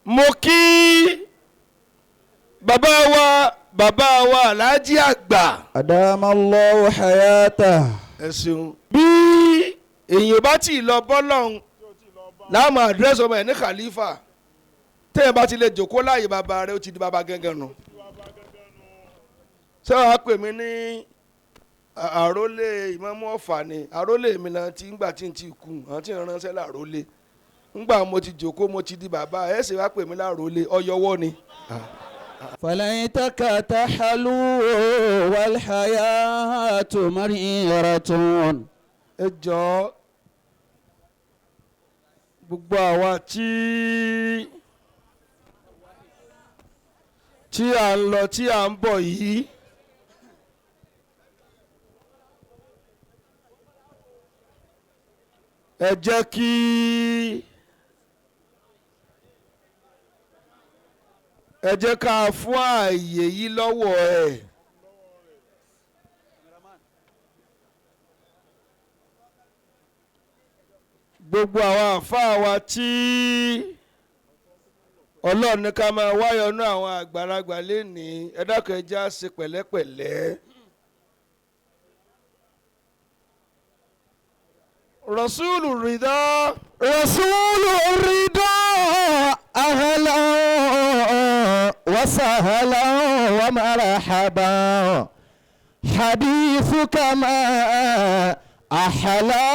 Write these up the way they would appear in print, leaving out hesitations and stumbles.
mo kí bàbá wa Alhaji àgbà. Adamallahu hayata. ẹ ṣeun. bí èèyàn bá ti lọ bọ́lọ́hún láàmú àdírẹ́sì ọmọ ẹ̀ ní khalifa téèyàn bá ti lè jòkó láàyè bàbá rẹ̀ ó ti di bàbá gángan nù. ṣé wàá pè mí ní àrólé Imam Offa ni àrólé mi náà ti ń gbà tí n ti kú àwọn tí ń ránṣẹ́ làrólé ńgbà mo ti jòkó mo ti di bàbá ẹ̀ ṣe wàá pè mí lárólé ọyọwọ́ ni. فليتك تحلو والحياة مريرة. ẹ jọ̀ọ́ gbogbo àwa tí à ń lọ tí à ń bọ̀ yìí ẹ jẹ́ kí ẹ jẹ́ ká fún ààyè yìí lọ́wọ́ ẹ̀. gbogbo àwọn àfáà wa tí Ọlọ́run ní ká máa wáyọnú àwọn àgbàlagbà lénìí ẹ dákun ẹ jẹ́ á ṣe pẹ̀lẹ́pẹ̀lẹ́. Rasulu Rida. Rasulu Rida ahla wa sahla wa marhaba hadithuka ma أحلى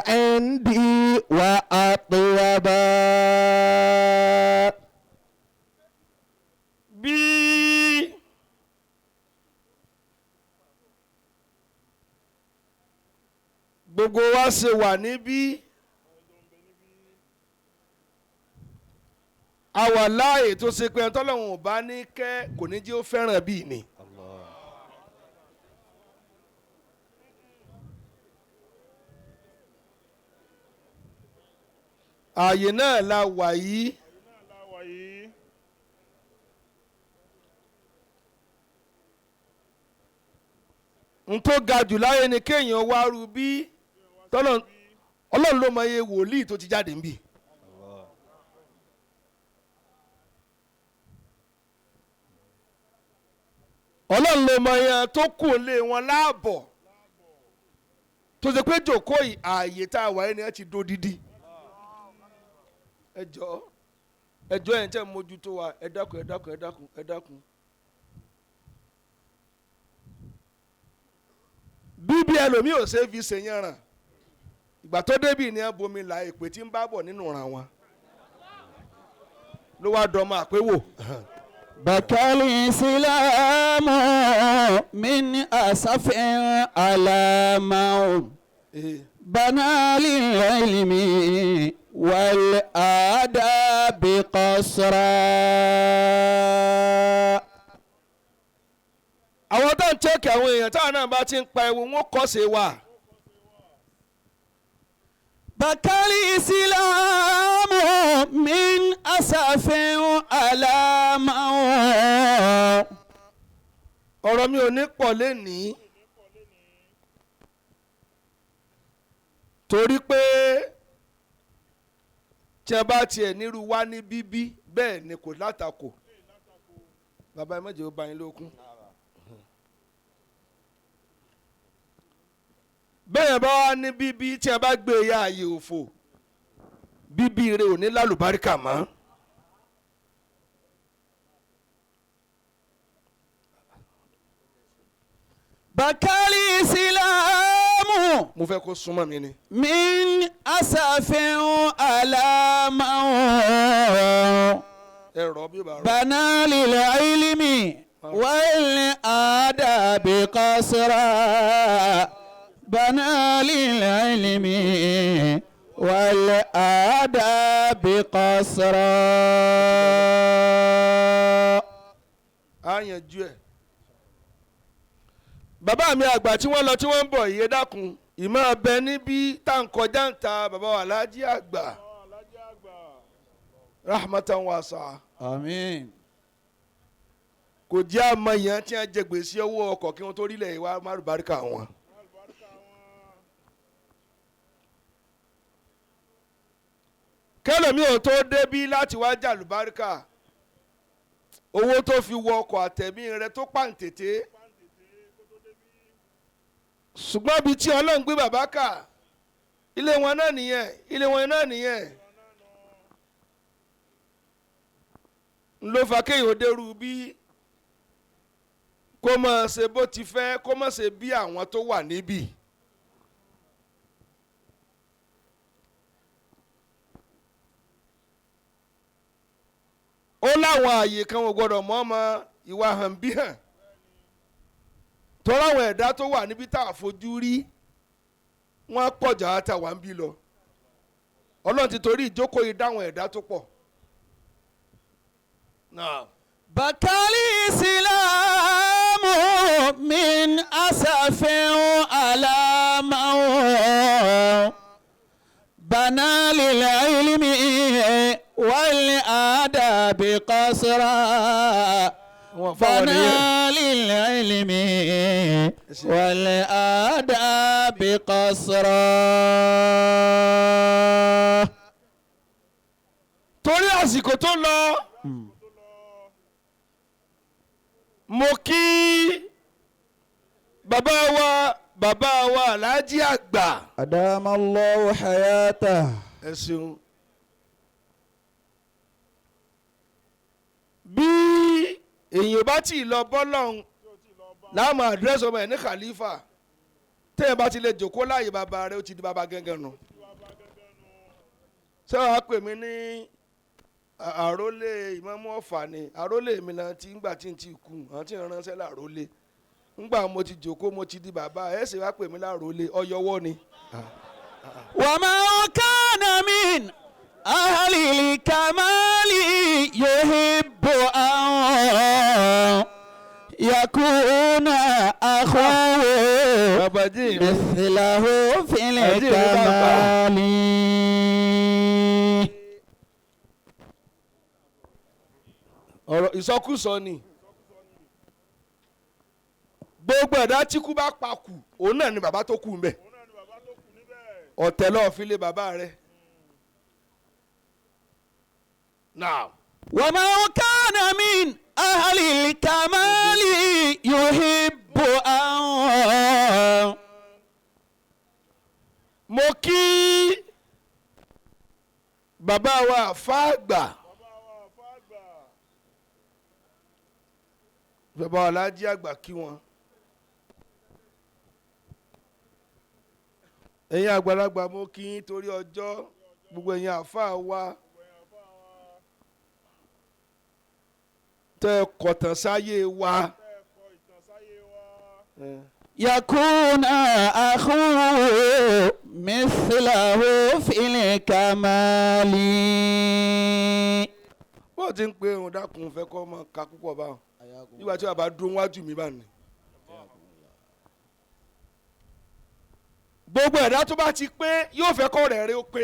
عندي وأطيبا. bí gbogbo wa ṣe wà níbí a wà láàyè tó ṣe pé Ọlọ́run ò bá ní kẹ́ kò ní jẹ́ ó fẹ́ràn bíi ni. ààyè náà la wà yìí. n tó ga jù láyé ni kéèyàn wá rú bí Ọlọ́run ló mọ iye wòlíì tó ti jáde ń bì. Ọlọ́run ló mọ iye tó kù lé wọn láàbọ̀ tó ṣe pé jòkó ààyè tá a wà yìí ni ẹ ti dó dídí. ẹjọ́ ẹ̀ ń tẹ́ mójútó wa ẹ dákun. bíbí ẹlòmíì ò ṣe é fi ṣèyàn ràn ìgbà tó débì ní abomi là èpè tí ń bá bọ̀ nínú ràn wọn ló wá dọ́mọ àpéwò. Bakali Islamu min asafin alamau banali ilmi wal adabi qasra. àwọn tó ń chẹ́kì àwọn èèyàn táwọn náà bá ti ń pa ewu wọn kọ́ sí wa. Bakali Islamu min asafin alamau. ọ̀rọ̀ mi ò ní pọ̀ lénìí torí pé tí ẹ bá tiẹ̀ nírú wá ní bíbí bẹ́ẹ̀ ni kò látakò bàbá ẹ má jẹ́ ó bá yín lókun. bẹ́ẹ̀ bá wá ní bíbí tí ẹ bá gbé e yá ààyè òfò bíbí rẹ̀ ò ní lálùbáríkà mọ́. Bakali Islamu mo fẹ́ kó súnmọ́ mi ni. min asafin alamau. ẹ rọ bí ó bá rọ. Banali ilmi wal adabi qasra. Banali ilmi wal adabi qasra. á yanjú ẹ̀. bàbá mi àgbà tí wọ́n lọ tí wọ́n ń bọ̀ yìí dákun ìmọ̀ ọbẹ̀ níbi tá à ń kọjá ń ta bàbá wa Alhaji àgbà rahmatan wasa. Àmín. kò jẹ́ àmọ́ yẹn tí wọ́n jẹ gbèsè owó ọkọ̀ kí wọ́n tó rílẹ̀ ìwà márùbáríkà wọn. kẹlòmí ò tó débí láti wá jàlùbáríkà owó tó fi wọ ọkọ̀ àtẹ̀mí rẹ tó pàǹtètè ṣùgbọ́n ibi tí Ọlọ́run gbé bàbá kà ilé wọn náà nìyẹn ilé wọn náà nìyẹn ló fa kéèyàn dérú bí kó má ṣe bó ti fẹ́ kó má ṣe bí àwọn tó wà níbí. ó láwọn ààyè kan ò gbọdọ̀ mọ́ ọmọ ìwà hàn bí hàn tọ́lá àwọn ẹ̀dá tó wà níbi tá a fojú rí wọ́n pọ̀jà á ta wà ń bí lọ Ọlọ́run ti torí ìjókòó yìí dáwọn ẹ̀dá tó pọ̀. Bakali Islamu min asafin alamawo bana lil ilmi wal adabi qasra bana lil ilmi wal adabi qasra. torí àsìkò tó lọ mo kí bàbá wa Alhaji Àgbà. Adamallahu hayata. ẹ ṣeun. bí èèyàn bá tí ì lọ bọ́lọ́hún láàmú àdírẹ́sì ọmọ ẹ̀ ní khalifa téèyàn bá ti lè jòkó láàyè bàbá rẹ̀ ó ti di bàbá gángan nù. ṣé wàá pè mí ní àrólé Imam Offa ni àrólé mi náà ti ń gbà tí n ti kú àwọn tí ń ránṣẹ́ làrólé ńgbà mo ti jòkó mo ti di bàbá ẹ̀ ṣe wá pè mí lárólé ọyọwọ́ ni. wa ma kana min ahlil kamali yuhibbu an yakuna akhuhu mithlahu fil kamali. ọ̀rọ̀ ìsọkúsọ ni gbogbo ẹ̀dá tí kú bá pa kù òun náà ni bàbá tó kù ń bẹ̀ ọ̀tẹ̀ lọ́ọ́ fi lé bàbá rẹ̀. Now. ومن كان من أهل الكمال يحب أن mo kí bàbá wa Offa Àgbà bàbá wa Alhaji Àgbà kí wọn ẹ̀yin àgbàlagbà mo kí yín torí ọjọ́ gbogbo ẹ̀yin àfáà wa tẹ́ kọ̀tàn sáyé wa. يكون أخوه مثله في الكمال. bó ti ń pe òun dákun fẹ́ kọ́ ọmọ ká púpọ̀ báwọn nígbà tí wàá bá dún wájú mi báyìí. gbogbo ẹ̀dá tó bá ti pé yóò fẹ́ kọ́ rẹ̀ ó pé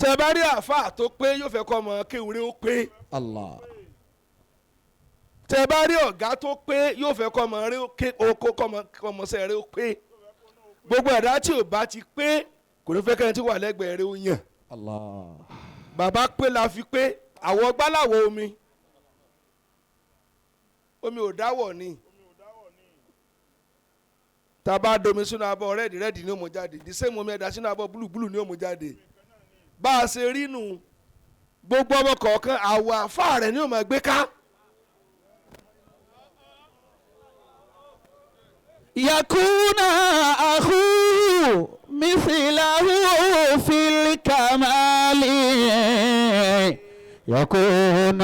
tẹ́ bá rí àáfàá tó pé yóò fẹ́ kọ́ ọmọ kéwúrẹ́ ó pé. Allah. tẹ́ bá rí ọ̀gá tó pé yóò fẹ́ kọ́ ọmọ rẹ̀ ó ké oko kọ́mọṣẹ́ rẹ̀ ó pé gbogbo ẹ̀dá tí ò bá ti pé kò ní fẹ́ kẹ́ni tí wà lẹ́gbẹ̀ẹ́ rẹ̀ ó yàn. Allah. bàbá pé la fi pé àwọ̀ gbáláwọ̀ omi ò dáwọ̀ ni tá a bá domi sínú abọ́ rẹ́ẹ̀dì ni ó mú jáde the same omi ẹ̀dá sínú abọ́ búlúbúlú ni ó mú jáde bá a ṣe rí nù gbogbo ọmọ kọ̀ọ̀kan àwọ̀ àfáà rẹ̀ ni ó máa gbé ká. يكون أخوه مثله في الكمال. يكون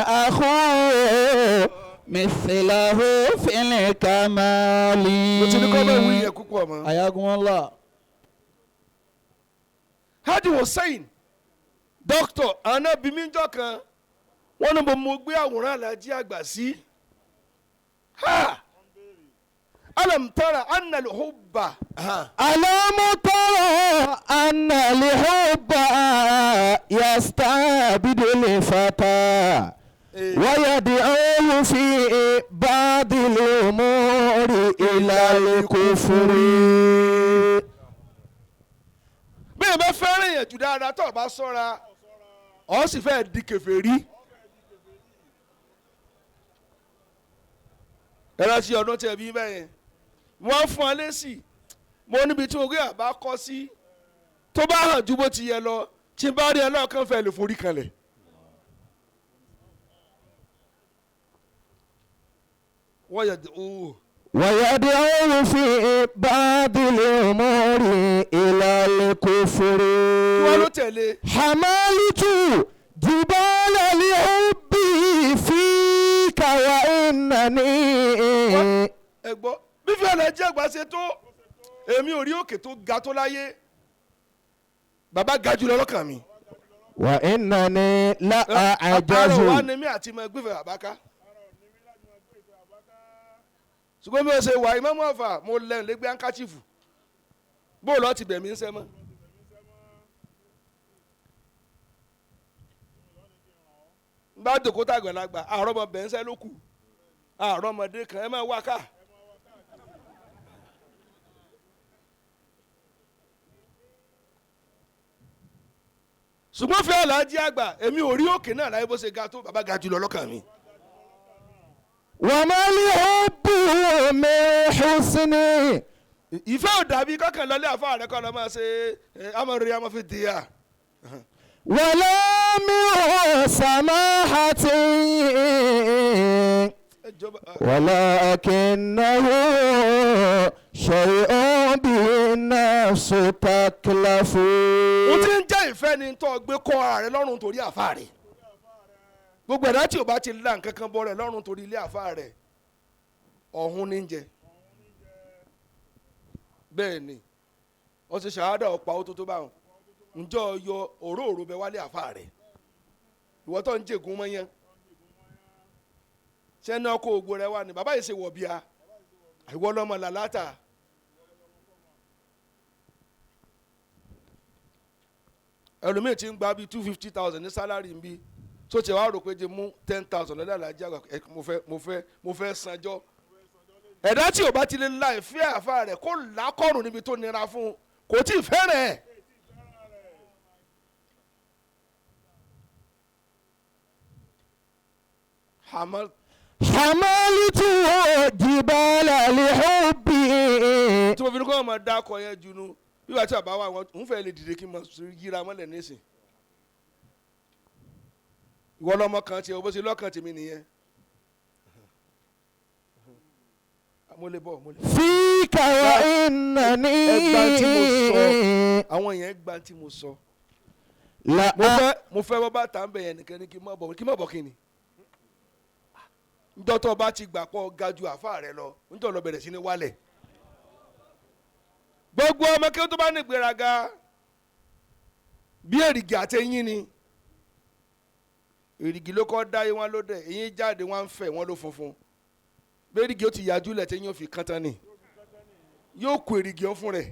أخوه مثله في الكمال. mo ti ní kọ́ bẹ́ẹ̀ wí yẹ púpọ̀ mọ́. حياكم الله. Hadi Hussein dókítà anábìmíjọ kan wọ́n ní mo gbé àwòrán Alhaji Àgbà sí. ألم ترى أن الحب ألم ترى أن الحب يستعبد الفتى ويدعوه في بعض الأمور إلى الكفر. bí bẹ́ẹ̀ bá fẹ́ràn èèyàn jù dáadáa tó bá sọ́ra ó sì fẹ́ di kèfèrí. ẹ lọ sí ọdún tẹ̀ bí bẹ́ẹ̀ yẹn wọ́n fún ọ lésì mo níbi tí orí àbá kọ́ sí tó bá hàn ju bó ti yẹ lọ tí n bá rí ẹ lọ́ọ̀kan fẹ́ lè forí kanlẹ̀. wọ́n yẹ ويدعو في بعض الأمور إلى الكفر wọ́n ló tẹ̀lé حملت جبال الحب فيك وإنني ẹ gbọ́ bí fẹ́lẹ̀ jẹ́ àgbàṣe tó èmi ò rí òkè tó ga tó láyé bàbá ga jùlọ lọ́kàn mi. وإنني لا àpárò wa أعجز ni mí àti mọ ẹgbẹ́ bàbá ká. ṣùgbọ́n bí o ṣe wà Imam Offa mo lẹ́nu lé gbé hankachifu bó lọ́ọ́ ti bẹ̀ mí ń sẹ́ mọ́. bá dòkó tàgbàlagbà àárọ̀ ọmọ bẹ̀ ń sẹ́ ló kù àárọ̀ ọmọdé kan ẹ máa wá ká. ṣùgbọ́n fẹ́ ọ̀làjì àgbà èmi ò rí òkè náà láyé bó ṣe ga tó bàbá ga jùlọ lọ́kàn mi. وما الحب من حسن ìfẹ́ ò dàbí kọ́kàn lọ́lé àfa rẹ̀ kọ́ lọ́ máa ṣe amọ̀rẹ́ amọ̀fin dìyà. ولا من سماحة ولكنه شيء به النفس تكلف. ó ti ń jẹ́ ìfẹ́ ni tó gbé kọ́ ara rẹ̀ lọ́rùn torí àfa rẹ̀ gbogbo ẹ̀dá tí ò bá ti la nǹkan kan bọ́ rẹ̀ lọ́rùn torí ilé àfa rẹ̀ ọ̀hún ní jẹ. bẹ́ẹ̀ ni ó ti ṣàádà ọ̀pá ó tó bá wọn ǹjọ́ yọ òróòró bẹ wálé àfa rẹ̀ ìwọ tó ń jẹ̀gún mọ́ yẹn sẹ́ni ọkọ̀ ògbó rẹ̀ wá ní bàbá yìí ṣe wọ̀ bíà ìwọ lọ́mọ làlátà. ẹlòmíì ti ń gba bíi 250,000 ní sálárì ń bí tó ti wá rò pé jẹ mú 10,000 lọ́dọ̀ alájà mo fẹ́ sanjọ́. ẹ̀dá tí ò bá ti lè la ìfẹ́ àfa rẹ̀ kó lákọ̀rùn níbi tó nira fún un kò tí ì fẹ́rẹ̀ ẹ̀. حملت جبال الحب. tí mo fi ní kó máa dá akọ yẹn junu bí wàá tí a bá wà wọn ń fẹ́ lè dìde kí n máa yíra mọ́lẹ̀ nísìn. ìwọ lọmọ kan tiẹ̀ bó ṣe lọ́kàn tèmi nìyẹn. mo lè bọ̀ mo lè. فيك وإنني. ẹgbà tí mo sọ àwọn yẹn gbà tí mo sọ. mo fẹ́ bọ́ bá tà ń bẹ̀ yẹn nìkan ní kí n má bọ̀ kí ni. njọ́ tó bá ti gbà pọ̀ ga ju àfa rẹ lọ njọ́ lọ bẹ̀rẹ̀ sí ní wálẹ̀. gbogbo ọmọ kí ó tó bá ní ìgbéraga bí èrìgì àtẹ̀yìn ni èrìgì ló kọ́ dáyé wọn ló dẹ̀ eyín jáde wọn ń fẹ̀ wọn ló funfun bí èrìgì ó ti yájú lẹ̀ tẹ́yìn ó fi kán tán ni yóò kó èrìgì ọ̀hún fún rẹ̀.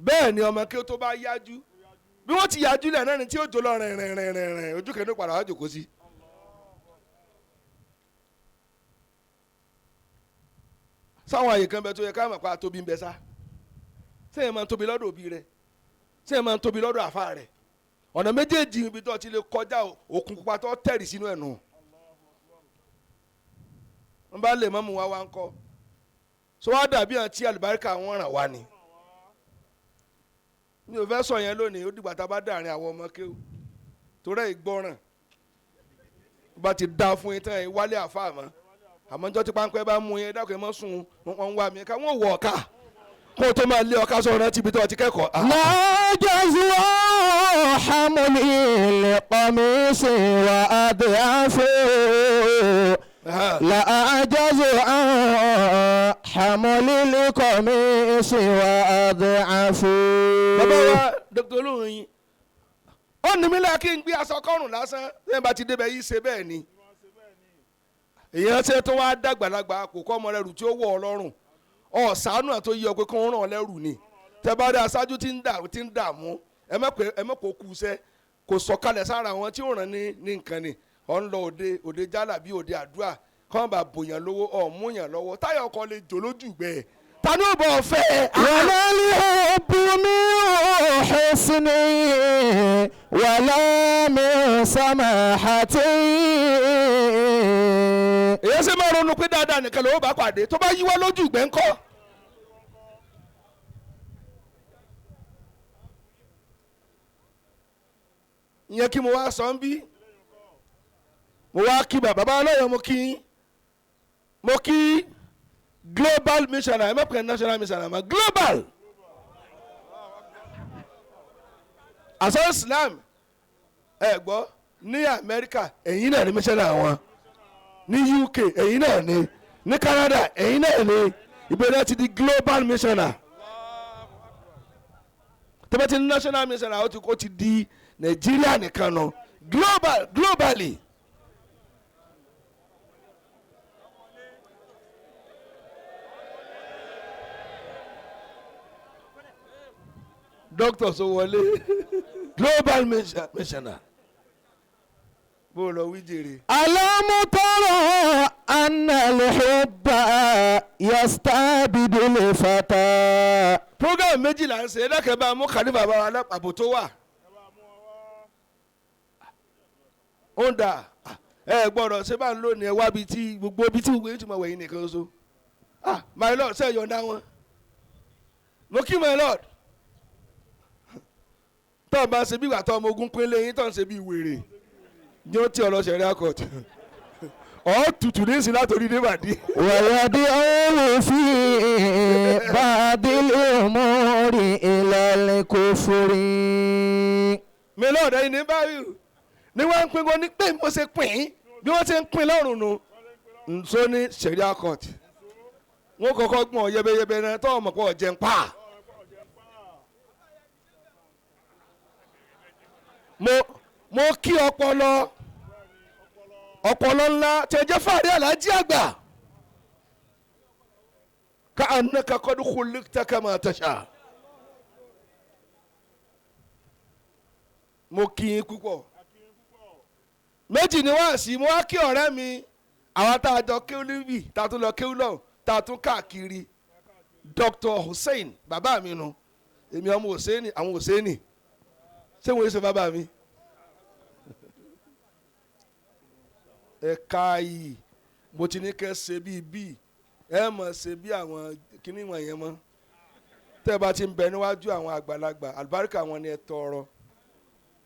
bẹ́ẹ̀ ni ọmọ kí ó tó bá yájú bí wọ́n ti yájú lẹ̀ náà ni tí ó jọ lọ rìn ojú kẹ́ni padà wá jòkó sí. sáwọn àyè kan bẹ tó yẹ ká mọ̀ pa tóbi ń bẹ sá sẹ́yìn máa ń tóbi lọ́dọ̀ òbí rẹ̀ sẹ́yìn máa ń tóbi lọ́dọ̀ àfa rẹ̀ ọ̀nà méjèèjì ibi tó ti lè kọjá òkun pupa tó tẹ̀rì sínú ẹ̀ nù. wọ́n bá lè mọ́mú wa ń kọ́ sọ wá dàbí àti àlùbáríkà wọn ràn wá ni. mi ò fẹ́ sọ yẹn lónìí ó dìgbà tá a bá dàrin àwọn ọmọ kéwù torí ẹ̀ gbọ́ràn bá ti dá fún yín tán ẹ̀ wálé àfa àmọ́ njọ́ tí páńpẹ́ bá mú yẹn dákun ẹ̀ mọ́ sùn wọ́n ń wá mi ká wọ́n wọ̀ ọ̀ka kó o tó máa lé ọ̀ka sọ̀rọ̀ náà tíbi tó ti kẹ́kọ̀ọ́. lájọ́sí حملي لقميص وأضعافه لا أعجز عن حمل القميص وأضعافه. bàbá wa Dr. olóyin ó ní mi láà kí n gbé aṣọ kọrùn lásán lẹ́yìn bá ti débẹ̀ yìí ṣe bẹ́ẹ̀ ni èèyàn ṣe tó wá dàgbàlagbà kò kọ́ ọmọ rẹ̀ rù tí ó wọ̀ ọ́ lọ́rùn ọ̀sánù àti oyè ọ̀pẹ kan ràn ọ́ lẹ́rù ni tẹ́ bá rí aṣáájú tí ń dààmú ẹ mọ̀ kó kú iṣẹ́ kò sọ̀kalẹ̀ sára àwọn tí ó ràn ní nǹkan ni ọ̀ ń lọ òde jálà bí òde àdúrà kọ́ bá bòyàn lówó ọ̀múyàn lọ́wọ́ táyà ọkọ̀ lè jò lójú gbẹ ta ni ó bọ̀ fẹ́. ولا الحب من حسن ولا من سماحة. èyí ṣe máa ronú pé dáadáa nìkan ló bá pàdé tó bá yíwọ́ lójú gbẹ ńkọ́. ìyẹn kí mo wá sọ ń bí mo wá kí bàbá ọlọ́yọ̀ mo kí global missioner ẹ má pè national missioner ma global àṣọ Islam ẹ gbọ́ ní Amẹ́ríkà ẹ̀yin náà ní missioner wọn ní UK ẹ̀yin náà ní Canada ẹ̀yin náà ní ìbẹ̀rẹ̀ ti di global missioner tẹ́bẹ̀ ti ní national missioner ó ti di Nàìjíríà nìkan nọ globally. Doctor so wọlé global missioner bó lọ wí jèrè. ألم تر أن الحب يستعبد الفتى. program méjì là ń ṣe ẹ̀dá kẹ́bà mú kàlífà bá wa lápapọ̀ tó wà. ó ń dà ẹ gbọ́dọ̀ ṣé bá ń lò ní ẹ wá bíi tí gbogbo yìí ti mọ̀ wẹ̀yìn nìkan so. My lord ṣe yọ̀ǹda wọn. mo kí my lord. tó o bá ṣe bí ìgbà tó ọmọ ogun pínlẹ̀ yín tó ń ṣe bí wèrè ní ó tí ọlọ́ṣẹ̀ rẹ̀ akọ̀tù ọ̀ tutù ní ìsìn látòrí débàdí. ويدعو في بعض الأمور إلى الكفر. mi lọ́ọ̀dẹ́ yìí ní báyìí ni wọ́n ń pín wọn ní pé mo ṣe pín bí wọ́n ṣe ń pín lọ́rùn nu nso ní sẹ̀ríà court wọ́n kọ́kọ́ gbọ́n yẹbẹyẹbẹ náà tó ọmọ pọ̀ jẹun pa. mo kí ọpọlọ ńlá tẹ jẹ́ fàárí alájí àgbà ká annaka qad khuliqta kama tasha. mo kí yín púpọ̀ méjì ni wá sí mo wá kí ọ̀rẹ́ mi àwọn tá a jọ kéwú níbí tá a tún lọ kéwú lọ tá a tún káàkiri Dr. Hussein bàbá mi nu èmi ọmọ Hussein àwọn Hussein ṣé wọ́n yé ṣe bàbá mi. ẹ̀ka yìí mo ti ní kẹ́ ṣe bíi ẹ mọ̀ ṣe bí àwọn kíní wọ̀nyẹn mọ́ tẹ́ ẹ bá ti ń bẹ níwájú àwọn àgbàlagbà àlùbáríkà wọn ni ẹ tọrọ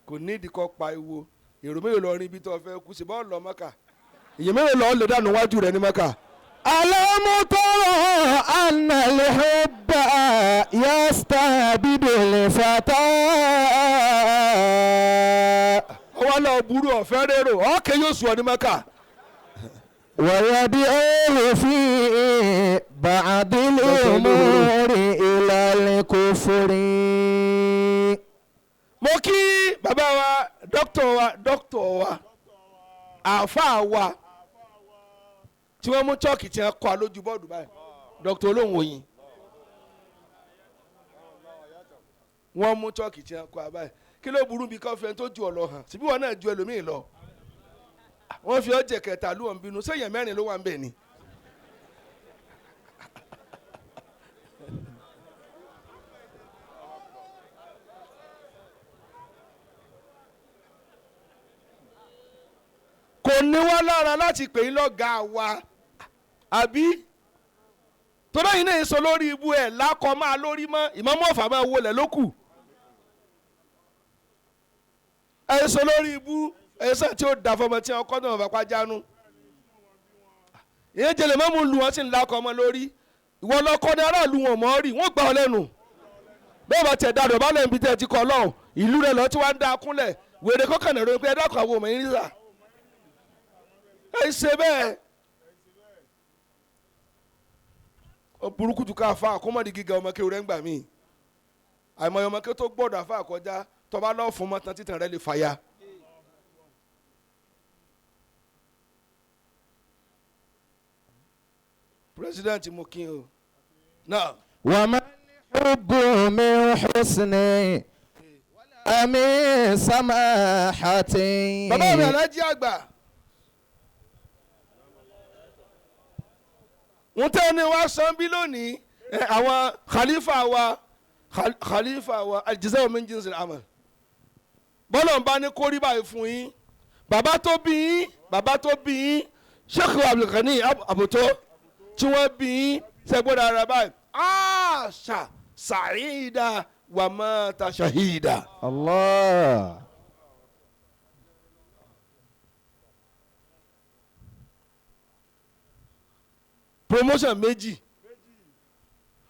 kò ní ìdíkọ́ pa iwo èrò mélòó lọ rí ibi tó fẹ́ kú sí bọ́ọ̀lù Mẹ́kà èyí mélòó lọ lè dànù wájú rẹ̀ ní Mẹ́kà. ألم تر أن الحب يستعبد الفتى. ọwọ́ lọ burú ọ̀fẹ́ rérò ọ̀kẹ́ yóò sùn ọ ní Mẹ́kà. ويدعو في بعض الأمور إلى الكفر. mo kí bàbá wa dókítà wa àáfàá wa tí wọ́n mú chọ́ọ̀kì tí wọ́n kọ́ a lójú bọ́ọ̀dù báyìí dókítà olóhùn oyin wọ́n mú chọ́ọ̀kì tí wọ́n kọ́ a báyìí kí ló burú bí kọ́fẹ́ tó ju ọ̀lọ́ hàn síbí wọn náà ju ẹlòmíì lọ wọ́n fi ọ̀jẹ̀ kẹta lù wọ́n bínú sẹ́yìn mẹ́rin ló wà ń bẹ̀ ni. kò ní wá lára láti pè é lọ́gàá wa àbí torí ẹ̀yin náà ń sọ lórí ibú ẹ̀ lákọ̀ máa lórí mọ́ Ìmámù Ọ̀fà máa wọlé lókù ẹ̀ ń sọ lórí ibú ẹ̀ sọ tí ó dà fọmọ tí wọn kọ́ náà fapá jánu ìyẹn jẹlẹ mọ́mú lu wọn sì ń lakọ̀ ọmọ lórí ìwọ lọ́kọ́ ní aráàlú wọn mọ́ rí wọ́n gbà ọ lẹ́nu bẹ́ẹ̀ bá tẹ̀ dàdọ̀ bá lẹ́yìn bí tẹ̀ ti kọ́ lọ́hùn ìlú rẹ̀ lọ́ tí wọ́n á dá kúnlẹ̀ wèrè kọ́kànnà rẹ̀ pé ẹ dákọ̀ àwọn ọmọ yín nígbà ẹ ṣe bẹ́ẹ̀ ó burúkú tu ká fa àkómọ́dé gíga ọmọ kéwù rẹ̀ ń gbà mí àìmọye ọmọ kéwù tó gbọ́dọ̀ àfa àkọjá tọ́ba lọ́ọ̀ fún mọ́tàn títàn rẹ̀ lè fàya. president mo kí o náà. وما الحب من حسن ولا من سماحة. bàbá mi alájí àgbà wọ́n tẹ́ ni wá san bí lónìí àwọn khalifa wa al-jazā'u min jinsil amal bọ́lọ̀ ń bá ní kórí báyìí fún yín bàbá tó bí yín Sheikh Abdulghani Abuto tí wọ́n bí yín sẹ́gbọ́dọ̀ ara báyìí aṣa sa'ida wa mata shahida. Allah. promotion méjì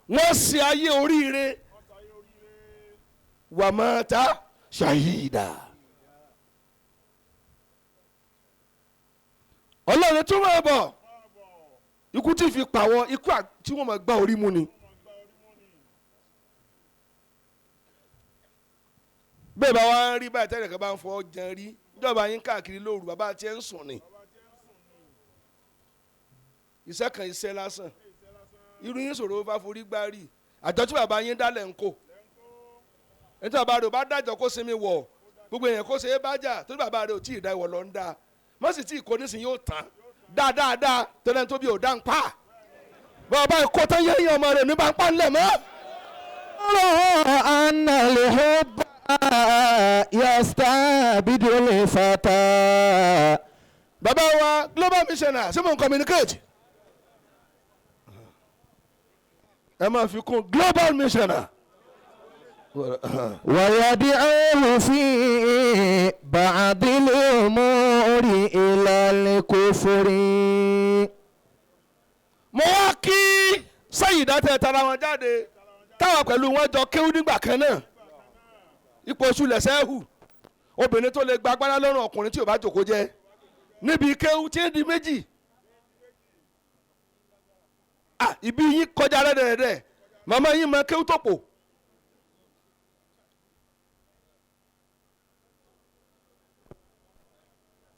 wọ́n ṣe ayé oríire wa mata shahida. Ọlọ́run tún máa bọ̀ ikú tí fi pa wọ́n ikú tí wọ́n máa gbá orí mú ni. bẹ́ẹ̀ bá wá ń rí báyìí tẹ́lẹ̀ kan bá ń fọ́ jẹun rí ìjọba yín káàkiri lóru bàbá tí ẹ ń sùn ni. iṣẹ́ kan iṣẹ́ lásán irú yín sọ̀rọ̀ bá forí gbá rí àjọ tí bàbá yín dálẹ̀ ń kó ẹni tí bàbá rẹ̀ ò bá dájọ́ kó sinmi wọ̀ gbogbo èèyàn kó ṣe é bá jà tó ní bàbá rẹ̀ ò tí ì dá ìwọ̀ lọ ń dá wọ́n sì tí ì kó nísìnyí yóò tán dáadáa tẹ́lẹ̀ tó bí ò dá ń pa bàbá ìkó tán yẹ́ yẹ́ ọmọ rẹ̀ ní bá ń pa ńlẹ̀ mọ́. ọ̀rọ̀ ànàlẹ́hùbà yastabidul fata. bàbá wa global missioner ṣé mo ń communicate ẹ máa fi kún global missioner. ويدعوه في بعض الأمور إلى الكفر. mo wá kí Sayyida tẹ tara wọn jáde táwọn pẹ̀lú wọn jọ kéwú nígbà kan náà ipò oṣù lẹ̀sẹ̀ hù obìnrin tó lè gba agbára lọ́rùn ọkùnrin tí ò bá jòkó jẹ́ níbi kéwú tí ń di méjì ibi yín kọjá rẹ́dẹ̀rẹ́dẹ̀ màmá yín mọ kéwú tó pò.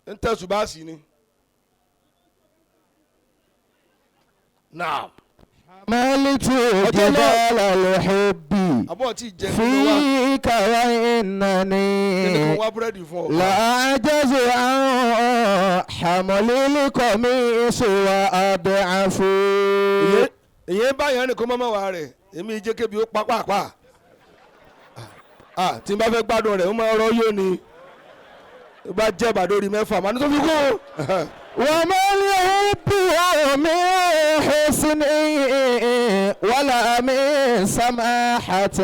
ń tẹ̀sùn bá sí ni. Naam. حملت جبال الحب àbọ̀ tí jẹ́ nínú wa فيك وإنني nínú wa búrẹ́dì fún ọ. لا أعجز عن حمل القميص وأضعف. ìyẹn báyẹn nìkan mọ́mọ́ wa rẹ̀ èmi jẹ́ kébi ó pápápá tí n bá fẹ́ gbádùn rẹ̀ ó máa rọ́ yóò ní bá jẹ́ bàdórí mẹ́fà máa ní tó fi kú. وما الحب من حسن ولا من سماحة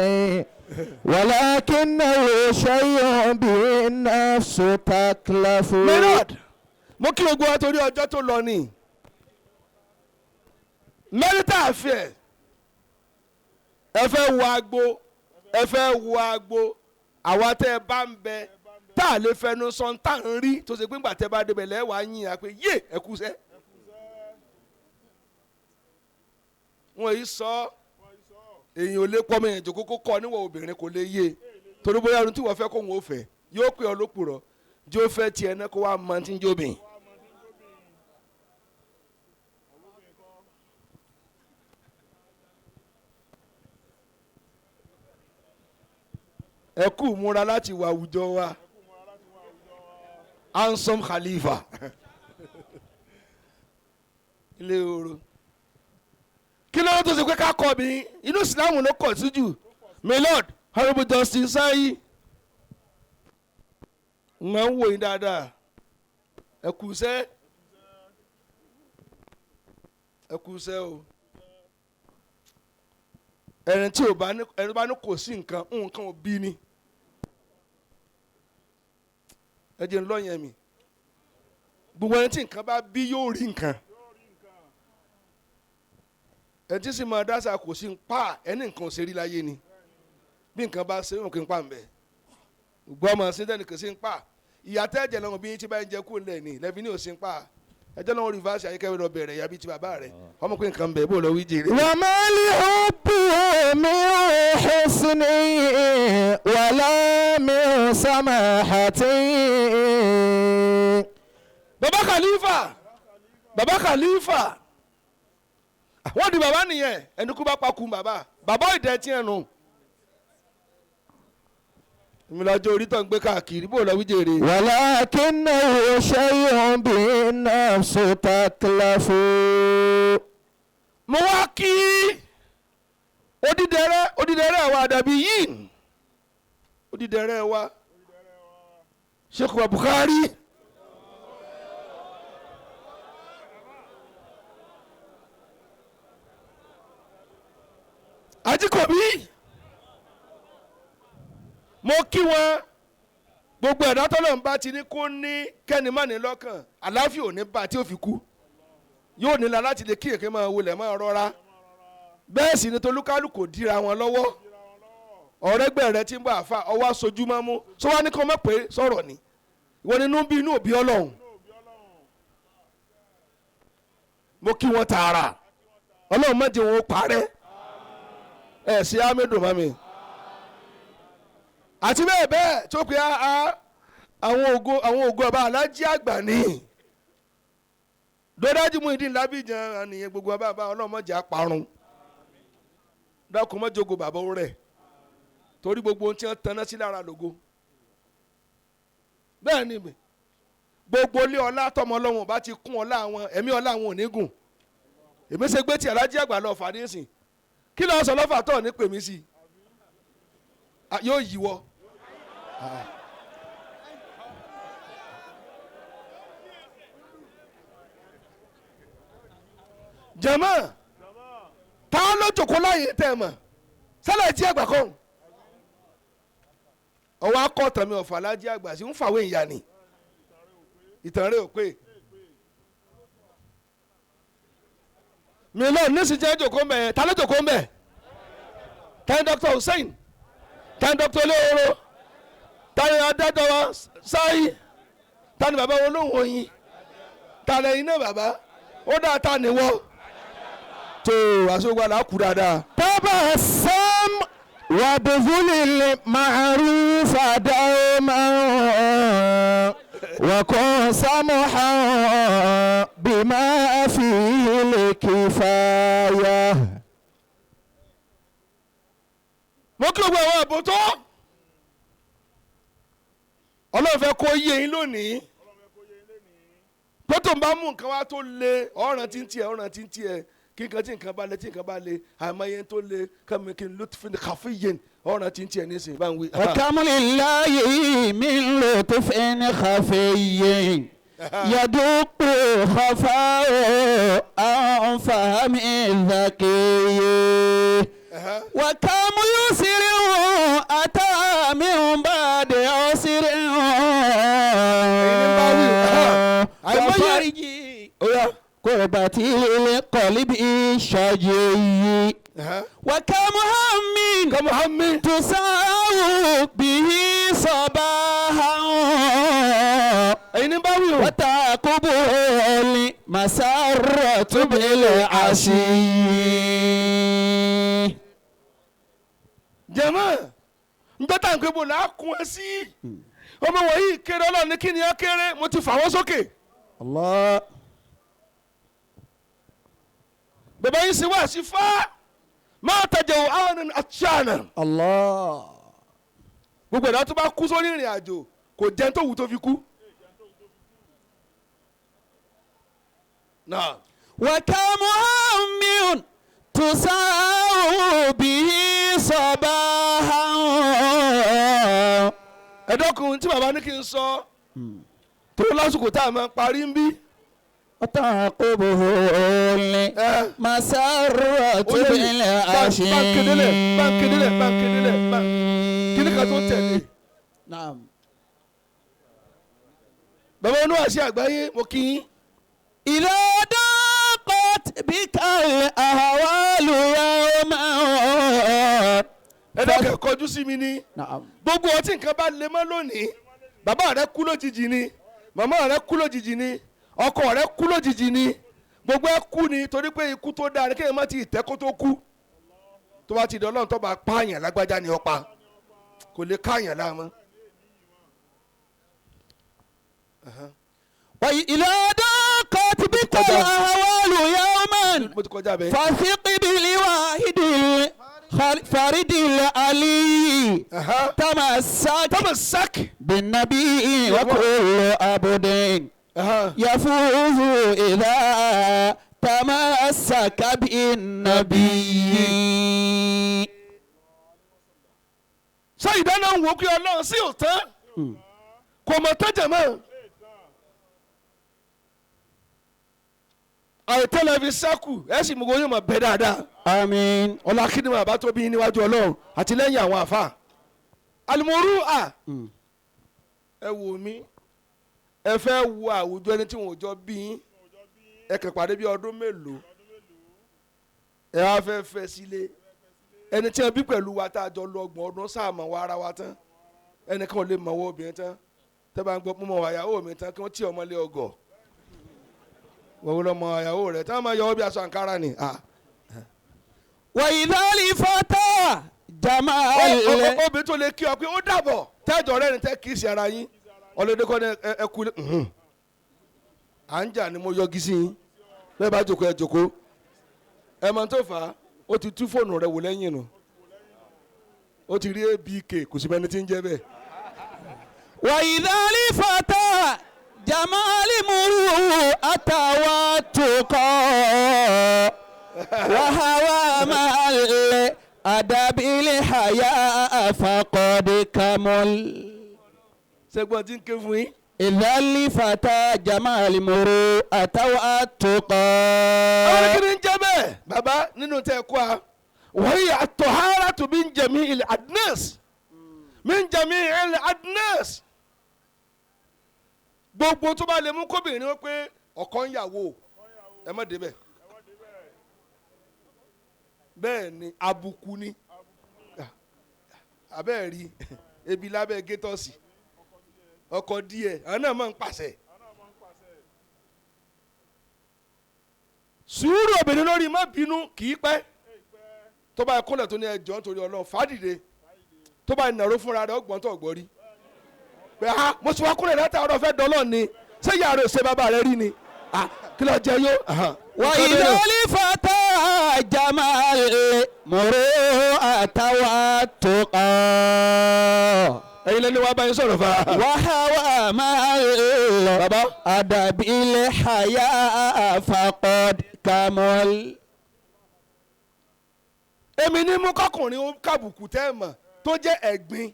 ولكنه شيء بالنفس تكلف. Maynard mo kí ogun wa torí ọjọ́ tó lọ ní marital affair ẹ fẹ́ wo agbo àwa tẹ́ ẹ bá ń bẹ tá a lè fẹnu sọ tá à ń rí tó ṣe pé ńgbà tẹ́ bá débẹ̀ lẹ́wàá yín ya pé yé ẹ kú sẹ́. wọ́n yìí sọ èyàn ò lè pọ́ ọmọ èèyàn jòkó kó kọ́ níwọ̀ obìnrin kò lè yé torí bóyá ohun tí wọ́n fẹ́ kó wọn ò fẹ́ yóò pè ọ́ lópùrọ̀ jó fẹ́ tiẹ̀ náà kó wá mọ tí ń jóbìn. ẹ kú múra láti wà àwùjọ wa handsome khalifa ilé oro kí ló tó ṣe pé ká kọ́ mi inú ìsìlámù ló kọ̀ sí jù my lord honourable justice Sayi ń wò yín dáadáa ẹ kú iṣẹ́ o ẹni tí ẹni bá ní kò sí nǹkan ò bí ni ẹ jẹ́ ń lọ́yẹ̀ mi gbogbo ẹni tí nǹkan bá bí yóò rí nǹkan ẹni tí sì máa dáṣà kò sí ń pa ẹni nǹkan ò ṣe rí láyé ni bí nǹkan bá ṣe wọn kì í pa ń bẹ̀ gbọ́ ọmọ sí tẹ́nì kò sí ń pa ìyàtọ̀ ẹ̀jẹ̀ lọ́wọ́ bí yín tí bá ń jẹ kú ńlẹ̀ ni lẹ́bi ní ò sí ń pa ẹjọ́ náà rìvásì ayíkẹ́wé lọ bẹ̀rẹ̀ yàbí ti bàbá rẹ̀ ọmọ pé nǹkan bẹ̀ bó lọ wí jèrè. وما الحب من حسن ولا من سماحة. bàbá Khalifa wọ́n di bàbá nìyẹn ẹni kú bá pa kú bàbá ìdẹ́ tí ẹ̀ nù. ìmìlọ́jọ́ orí tó ń gbé káàkiri bó lọ wí jèrè. ولكنه شيء بالنفس تكلف. mo wá kí odídẹrẹ́ wa dàbí yìí odídẹrẹ́ wa Sheikh wa Bukhari Ajikobi mo kí wọn gbogbo ẹ̀dá tọ́lọ̀ ń bá ti ní kó ní kẹ́ni má ní lọ́kàn àláfíà ò ní bá tí ó fi kú yóò nílá láti lè kí èké máa wọlé máa rọra bẹ́ẹ̀ sì ni tolúkálù kò dira wọn lọ́wọ́ ọ̀rẹ́gbẹ́ rẹ ti ń bá àfa ọwọ́ aṣojú máa mú sọ wá ní kó má pé sọ̀rọ̀ ni ìwọ ni inú bí inú òbí ọlọ́run mo kí wọn tààrà ọlọ́run má jẹ́ wọn ó parẹ́ ẹ̀ sí amẹ́dùn mami àti bẹ́ẹ̀ bẹ́ẹ̀ tó pe àwọn ògo ọba alájí àgbà ní dọ́dájú mú ìdí lábìjan àníyàn gbogbo ọba ọlọ́mọdé àparun dákun mọ́jọ́gò bàbá rẹ̀ torí gbogbo ohun tí wọ́n tanná sí lára lògo bẹ́ẹ̀ ni gbogbo ilé ọlá tọmọ ọlọ́run bá ti kún ọlá àwọn ẹ̀mí ọlá àwọn ò ní gùn èmi ṣe gbé tí alájí àgbà lọ fà ní ìsìn kí ló ń sọ lọ́fà tó ní pèmí sí yóò yíwọ́. jama táwọn ló jòkó láàyè tẹ ẹ mọ sálẹ jí àgbà kan ọwọ́ akọ tàmí ọ̀fà alájí àgbà sí ń fàwé ìyá ni ìtàn rẹ̀ ò pé mílíọ̀nù nísìjẹ́ jòkó mbẹ̀ ta ló jòkó mbẹ̀ tani Dr. Hussein tani Dr. olóoro tani adájọ́ sáyé tani bàbá olóhùn oyin tani ẹ̀yin náà bàbá ó dáa ta ni wọ́ tó aṣọ́gbà là á kú dáadáa. tabassam wabdhulil ma'rufa dawman wa kun samhan bima fihi kifaya. mo kí gbogbo àwọn àbò tó ọlọ́run fẹ́ kó yé yín lónìí tó ń bá mú nǹkan wá tó le ọ̀ràn tí ń tiẹ̀ kí nǹkan tí nǹkan bá le àìmọye tó le kàmí kí n lutfin khafiyyin ọ̀ràn tí ń tiẹ̀ nísìnyí bá ń wí. wakamulillahi min lutfin khafiyyin yaduqu khafa'u an fahmi dhakiyyi. وكم يسر أتى من بعد عسر وفرجي قربتي للقلب الشجي وكم هم تساو به صباحا وتعقبه المسرة بالعشي. jẹ́mọ́ njọ́tà nǹkan ibo là á kún ẹ sí ọmọ wọ̀nyí kéré ọlọ́run ní kí ni ẹ kéré mo ti fà wọ́n sókè. Allah. bàbá yìí sì wá sí fá máa tẹ̀jẹ̀ àwọn àtúnṣàna. Allah. gbogbo ẹ̀dá tó bá kú sórí ìrìn àjò kò jẹun tó wù tó fi kú. وكم هم تساو به صباحا. ẹ̀dọ́kùnrin tí bàbá ní kí n sọ tó lásìkò tá a máa parí ń bí. وتعقبه المسرة بالعشي. báńkìdílẹ̀ kíní kan tó tẹ̀lé. نعم. bàbá Oniwasi Àgbáyé mo kí yín. إذا ضاقت بك الأهوال يوما. ẹ̀dọ́kẹ̀ kọjú sí mi ní. نعم. gbogbo ọtí nǹkan bá lè mọ́ lónìí bàbá rẹ kú lójijì ni màmá rẹ kú lójijì ni ọkọ rẹ kú lójijì ni gbogbo ẹ kú ni torí pé ikú tó dáa ni kéèyàn má ti tẹ́ kó tó kú tó bá ti di Ọlọ́run tó bá pààyàn lágbájá ni ọ̀pá kò lè káàyàn láàmú. وإذا ضاقت بك الأهوال يوما mo ti kọjá bẹ́ẹ̀. فثق بالواحد الفرد العلي. تمسك بالنبي وكل عبد يفوز إذا تمسك بالنبي. ṣé ìdáná ń wo kí ọlọ́run sí òtán kò mọ̀ tẹ́jẹ̀ mọ́. àìtẹ́lẹ̀ fi sẹ́kù ẹ̀ sì mú kó yóò mọ̀ bẹ́ẹ̀ dáadáa. آمين. ọlá kí ni bàbá tó bí yín níwájú ọlọ́run àti lẹ́yìn àwọn àfa. alimoru a ẹ wò mí ẹ fẹ́ wo àwùjọ ẹni tí wọn ò jọ bí yín ẹ kàn pàdé bí ọdún mélòó ẹ wá fẹ́ fẹ́ sílé ẹni tí wọn bí pẹ̀lú wa tá a jọ lọ ọgbọ̀n ọdún sáàmọ̀ wa ara wa tán ẹnìkan ò lè mọ̀ wọ́ obìnrin tán tẹ́ bá ń gbọ́ pọ́nmọ́ àyàwó mi tán kí wọ́n tí ọmọ lé ọgọ̀ wọ́n lọ mọ àyàwó rẹ̀ tí wọ́n máa yọ ọ́ bí aṣọ àǹkárá ni. وإذا الفتى جمال. obìnrin tó lè kí ọ pé ó dàbọ̀ tẹ́jọ́ rẹ̀ ni tẹ́ kì í ṣe ara yín ọlọ́dẹ kọ́ ni ẹ kú lé à ń jà ni mo yọgi sí yín bẹ́ẹ̀ bá jókòó ẹ jókòó ẹ mọ̀ tó fà á ó ti tú fóònù rẹ̀ wò lẹ́yìn nù ó ti rí abk kò sí mẹ́ni tí ń jẹ́ bẹ́ẹ̀. وإذا الفتى جمال مروءة وتقى وهوى مع الأدب الحياء فقد كمل. ṣẹ́gbọ́n tí ń ké fún yín. إذا الفتى جمال مروءة وتقى. àwọn kìíní ń jẹ́ bẹ́ẹ̀ bàbá nínú tẹ́ ẹ kó a wọ́n yà tọ́hárà tó bí ń jẹ̀mí ilẹ̀ adness mi ń jẹ̀mí ilẹ̀ adness gbogbo tó bá lè mú kóbìnrin wọn pé ọkọ ń yàwó ẹ má débẹ̀ bẹ́ẹ̀ ni àbùkù ni abẹ́ẹ̀ rí ebi lábẹ́ gétọ́sì ọkọ̀ díẹ̀ àwọn náà máa ń pàṣẹ. sùúrù obìnrin lórí má bínú kì í pẹ́ tó bá kúnlẹ̀ tó ní ẹjọ́ nítorí ọlọ́run fàdìde tó bá nàró fúnra rẹ̀ ọgbọ́n tó gbọ́ rí pé mo ti wá kúnlẹ̀ látàárọ̀ fẹ́ dọ́lọ́ ni ṣé yàrá òṣè bàbá rẹ rí ni kí ló jẹ yó. وإذا الفتى جمال مروءة وتقى. ẹ̀yin lẹ́ni wàá bá yín sọ̀rọ̀ fa. وهوى مع الأدب الحياء فقد كمل. èmi ní mú kọkùnrin ó kábùkù tẹ́ ẹ̀ mọ̀ tó jẹ́ ẹ̀gbin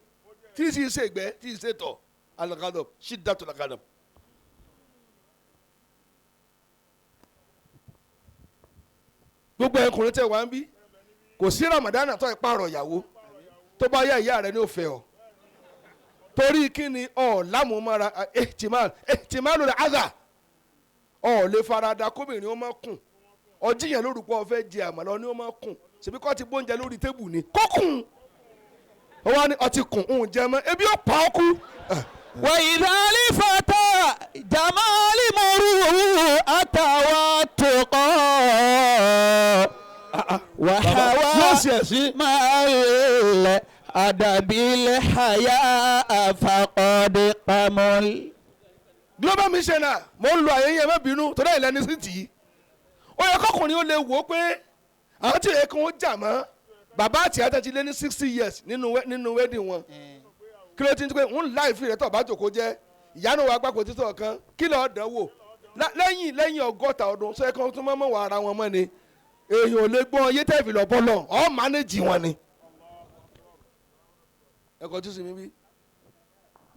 tí ì sì ṣe gbẹ́ tí ì ṣe tọ̀ alagadọ ṣídàtò lagadọ. gbogbo ẹkùnrin tẹ wá ń bí kò sí Ramadan tó ìpààrọ̀ ìyàwó tó bá yá ìyá rẹ ní òfẹ́ ọ torí kí ni ọ lámùmára ehtimalu al-adha ọ lè farada kóbìnrin ó má kùn ọjíyàn lórúkọ ọfẹ jẹ àmàlà ní ó má kùn ṣèbí kọ́ ti bóúnjẹ lórí tébù ni kókùn ó wá ní ọtí kùn ń jẹ mọ́ ebi ó pa ọ́ kú. وإذا الفتى جمال مروءة وتقى وهوى مع الأدب الحياء فقد كمل. global missioner mo ń lo àyẹ̀yẹ̀ má bínú torí ẹ̀ lẹ́ni sí tì í ó yẹ kọkùnrin ó lè wò ó pé àwọn tí èèkàn ó jà mọ́ bàbá àti ìyá ti lé ní 60 years nínú wedding wọn kí ló ti ń pẹ́ ń láì fi rẹ̀ tọ̀ bá jòkó jẹ́ ìyá náà wàá gbàgbọ́ títọ̀ kan kí lọ́ọ́ dán wò lẹ́yìn 100 ọdún sọ ẹ̀kan tó mọ́ wà ara wọn mọ́ ni èèyàn ò lè gbọ́n yé tẹ́ẹ̀fì lọ́bọ́ lọ ọ́ mánéjì wọn ni. ẹ̀kọ́ tó sì mí bí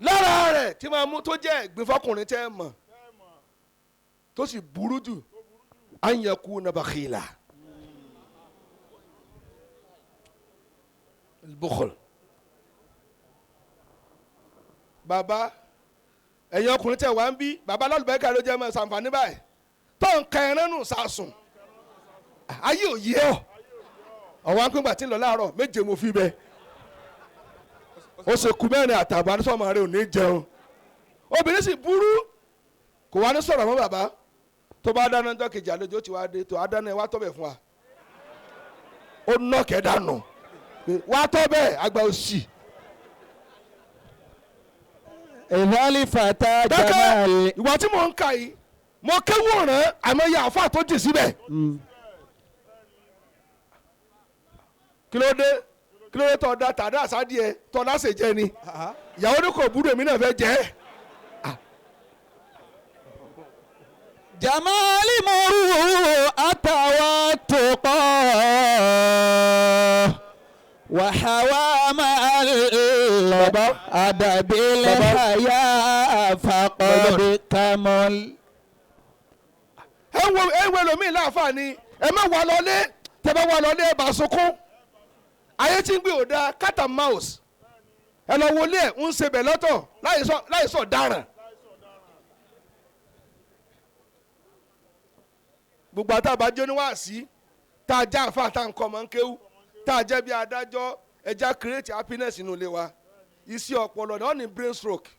lára rẹ̀ tí máa mú tó jẹ́ ẹ̀gbin fọkùnrin tẹ́ ẹ mọ̀ tó sì burú jù an yakuna bakhila al-bukhl. bàbá ẹ̀yin ọkùnrin tẹ̀ wá ń bí bàbá lálùbáríkà ló jẹ́ mọ́ ṣàǹfààní báyìí tó ń ka ẹran nù sàsùn ayé ò yé ọ ọ̀wọ́n á ń pín gbà tí ń lọ láàárọ̀ méje mo fi bẹ́ẹ̀ ó ṣe kú mẹ́rin àtàbọ̀ àdúsọ̀mọ́ rẹ̀ ò ní jẹun obìnrin sì burú kò wá ní sọ̀rọ̀ mọ́ bàbá tó bá dáná ọjọ́ kejì àlejò tí wàá dé tó àdáná ẹ wá tọ́ bẹ̀ fún wa ó nọ́ọ̀kẹ́ dànù wá tọ́ bẹ́ẹ̀ àgbà òsì. ìwọ́lì fàtà jamal. ìwọ tí mò ń kà yìí mo kéwù ọ̀ràn àmọ́ ya àfa tó jì síbẹ̀. kí ló dé tọ́ da tàdá àsádìẹ tọ́ lásè jẹ ni ìyàwó ní kò búrò èmi náà fẹ́ jẹ́ جمال المروءة والتقى وحوى مع الأدب الحياء فقد كمل. ẹ wo ẹlòmíì láǹfààní ẹ má wà lọlé tẹ bá wà lọlé ẹ bá sunkún ayé tí ń gbé òda cat and mouse ẹ lọ wọlé ẹ ń ṣe bẹ̀ lọ́tọ̀ láì sọ dáràn. gbogbo àtàbájọ́ ní wàásí tá a já àfa tá a ń kọ́ ọmọ ń kéwú tá a jẹ́ bí adájọ́ ẹja create happiness nínú ilé wa iṣẹ́ ọpọlọ náà ní brain stroke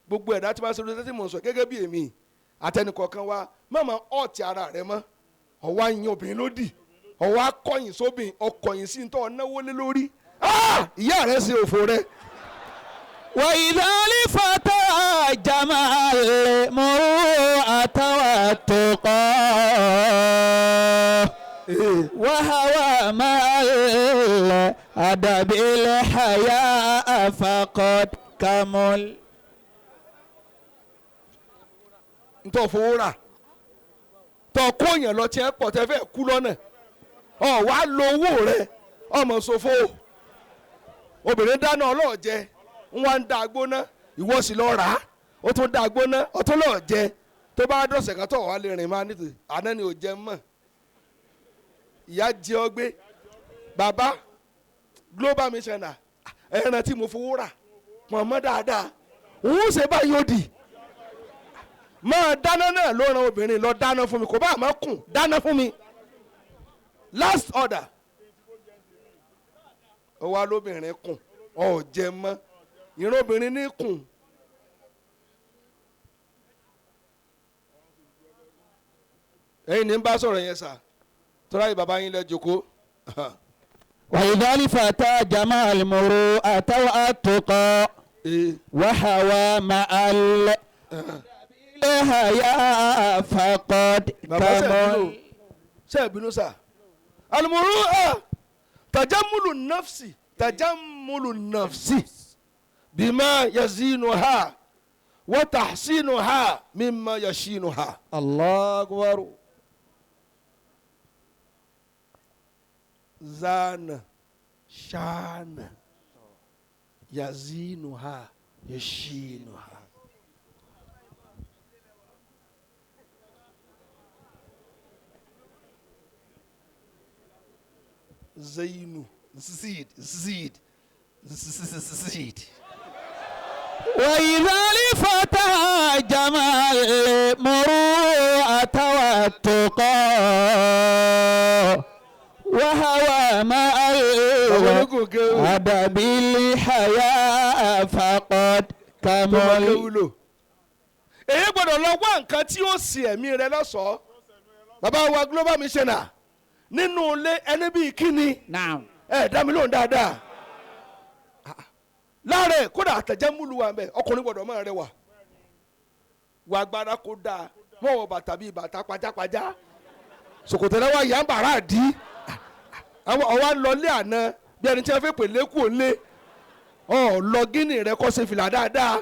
gbogbo ẹ̀dá tí wọ́n ṣe lóṣèlú tí mò ń sọ gẹ́gẹ́ bí èmi àtẹnìkọ̀ọ̀kan wa mọ̀mọ́ ọ̀tí ara rẹ mọ́ ọ̀wá yin obìnrin lódì ọ̀wá akọ̀yìn sóbìn ọkọ̀yìn sí ntọ́ ọ̀náwó lé lórí ìyá rẹ ṣe òfò rẹ. وإذا لفتى جمع المروءة والتقى وهوى مع الأدب الحياء فقد كمل. ntọ́ fowó rà tọ́ kóyàn lọ tiẹ̀ pọ̀ tẹ́ fẹ́ kú lọ́nà ọ̀ wá lo owó rẹ ọmọ ṣòfò obìnrin dáná ọlọ́ọ̀jẹ ń wá ń da agbóná ìwọ sì lọ rà á ó tún da agbóná ó tún lọ́ọ̀ jẹ tó bá dọ̀sẹ̀ kan tó wà lè rìn máa nítorí àná ni ò jẹ mọ́ ìyá jẹ ọ gbé bàbá global missioner ẹran tí mo fowó rà pọ̀n mọ́ dáadáa òun ṣe báyìí ó dì máa dáná náà ló ran obìnrin lọ dáná fún mi kò bá àmọ́ kùn dáná fún mi last order ó wá lóbìnrin kùn ọ̀ jẹ mọ́ ìran obìnrin ní kùn ẹ̀yin ní bá sọ̀rọ̀ yẹn sà tọ́lá yìí bàbá yín lẹ́ jókòó. وإذا لفتى جمع المروءة والتقى وهوى مع الحياء فقد كمل. ṣé ìbínú sà المروءة تجمل النفس بما يزينها وتحسينها مما يشينها. الله أكبر. زان شان يزينها يشينها. زين زيد وإذا لفتى جمع المروءة والتقى وهوى مع الأدب الحياء فقد كمل. èyí gbọ́dọ̀ lọ wá nǹkan tí ó sì ẹ̀mí rẹ lọ́sọ̀ọ́ bàbá wa global missioner nínú ilé ẹni bíi kíni ẹ dá mi lóhùn dáadáa láàrẹ kódà àtẹ̀jẹ́ múlu wa mẹ́ ọkùnrin gbọ́dọ̀ máa rẹwà wà agbára kó dáa wọ́n wọ bàtà bíi bàtà pajápajá ṣòkòtò náà wà yà ń bàrà dí àwọn ọwọ́ lọlé àná bí ẹni tí wọ́n fẹ́ pè lẹ́kùn òlé lọ gíní rẹ kọ́ ṣe fìlà dáadáa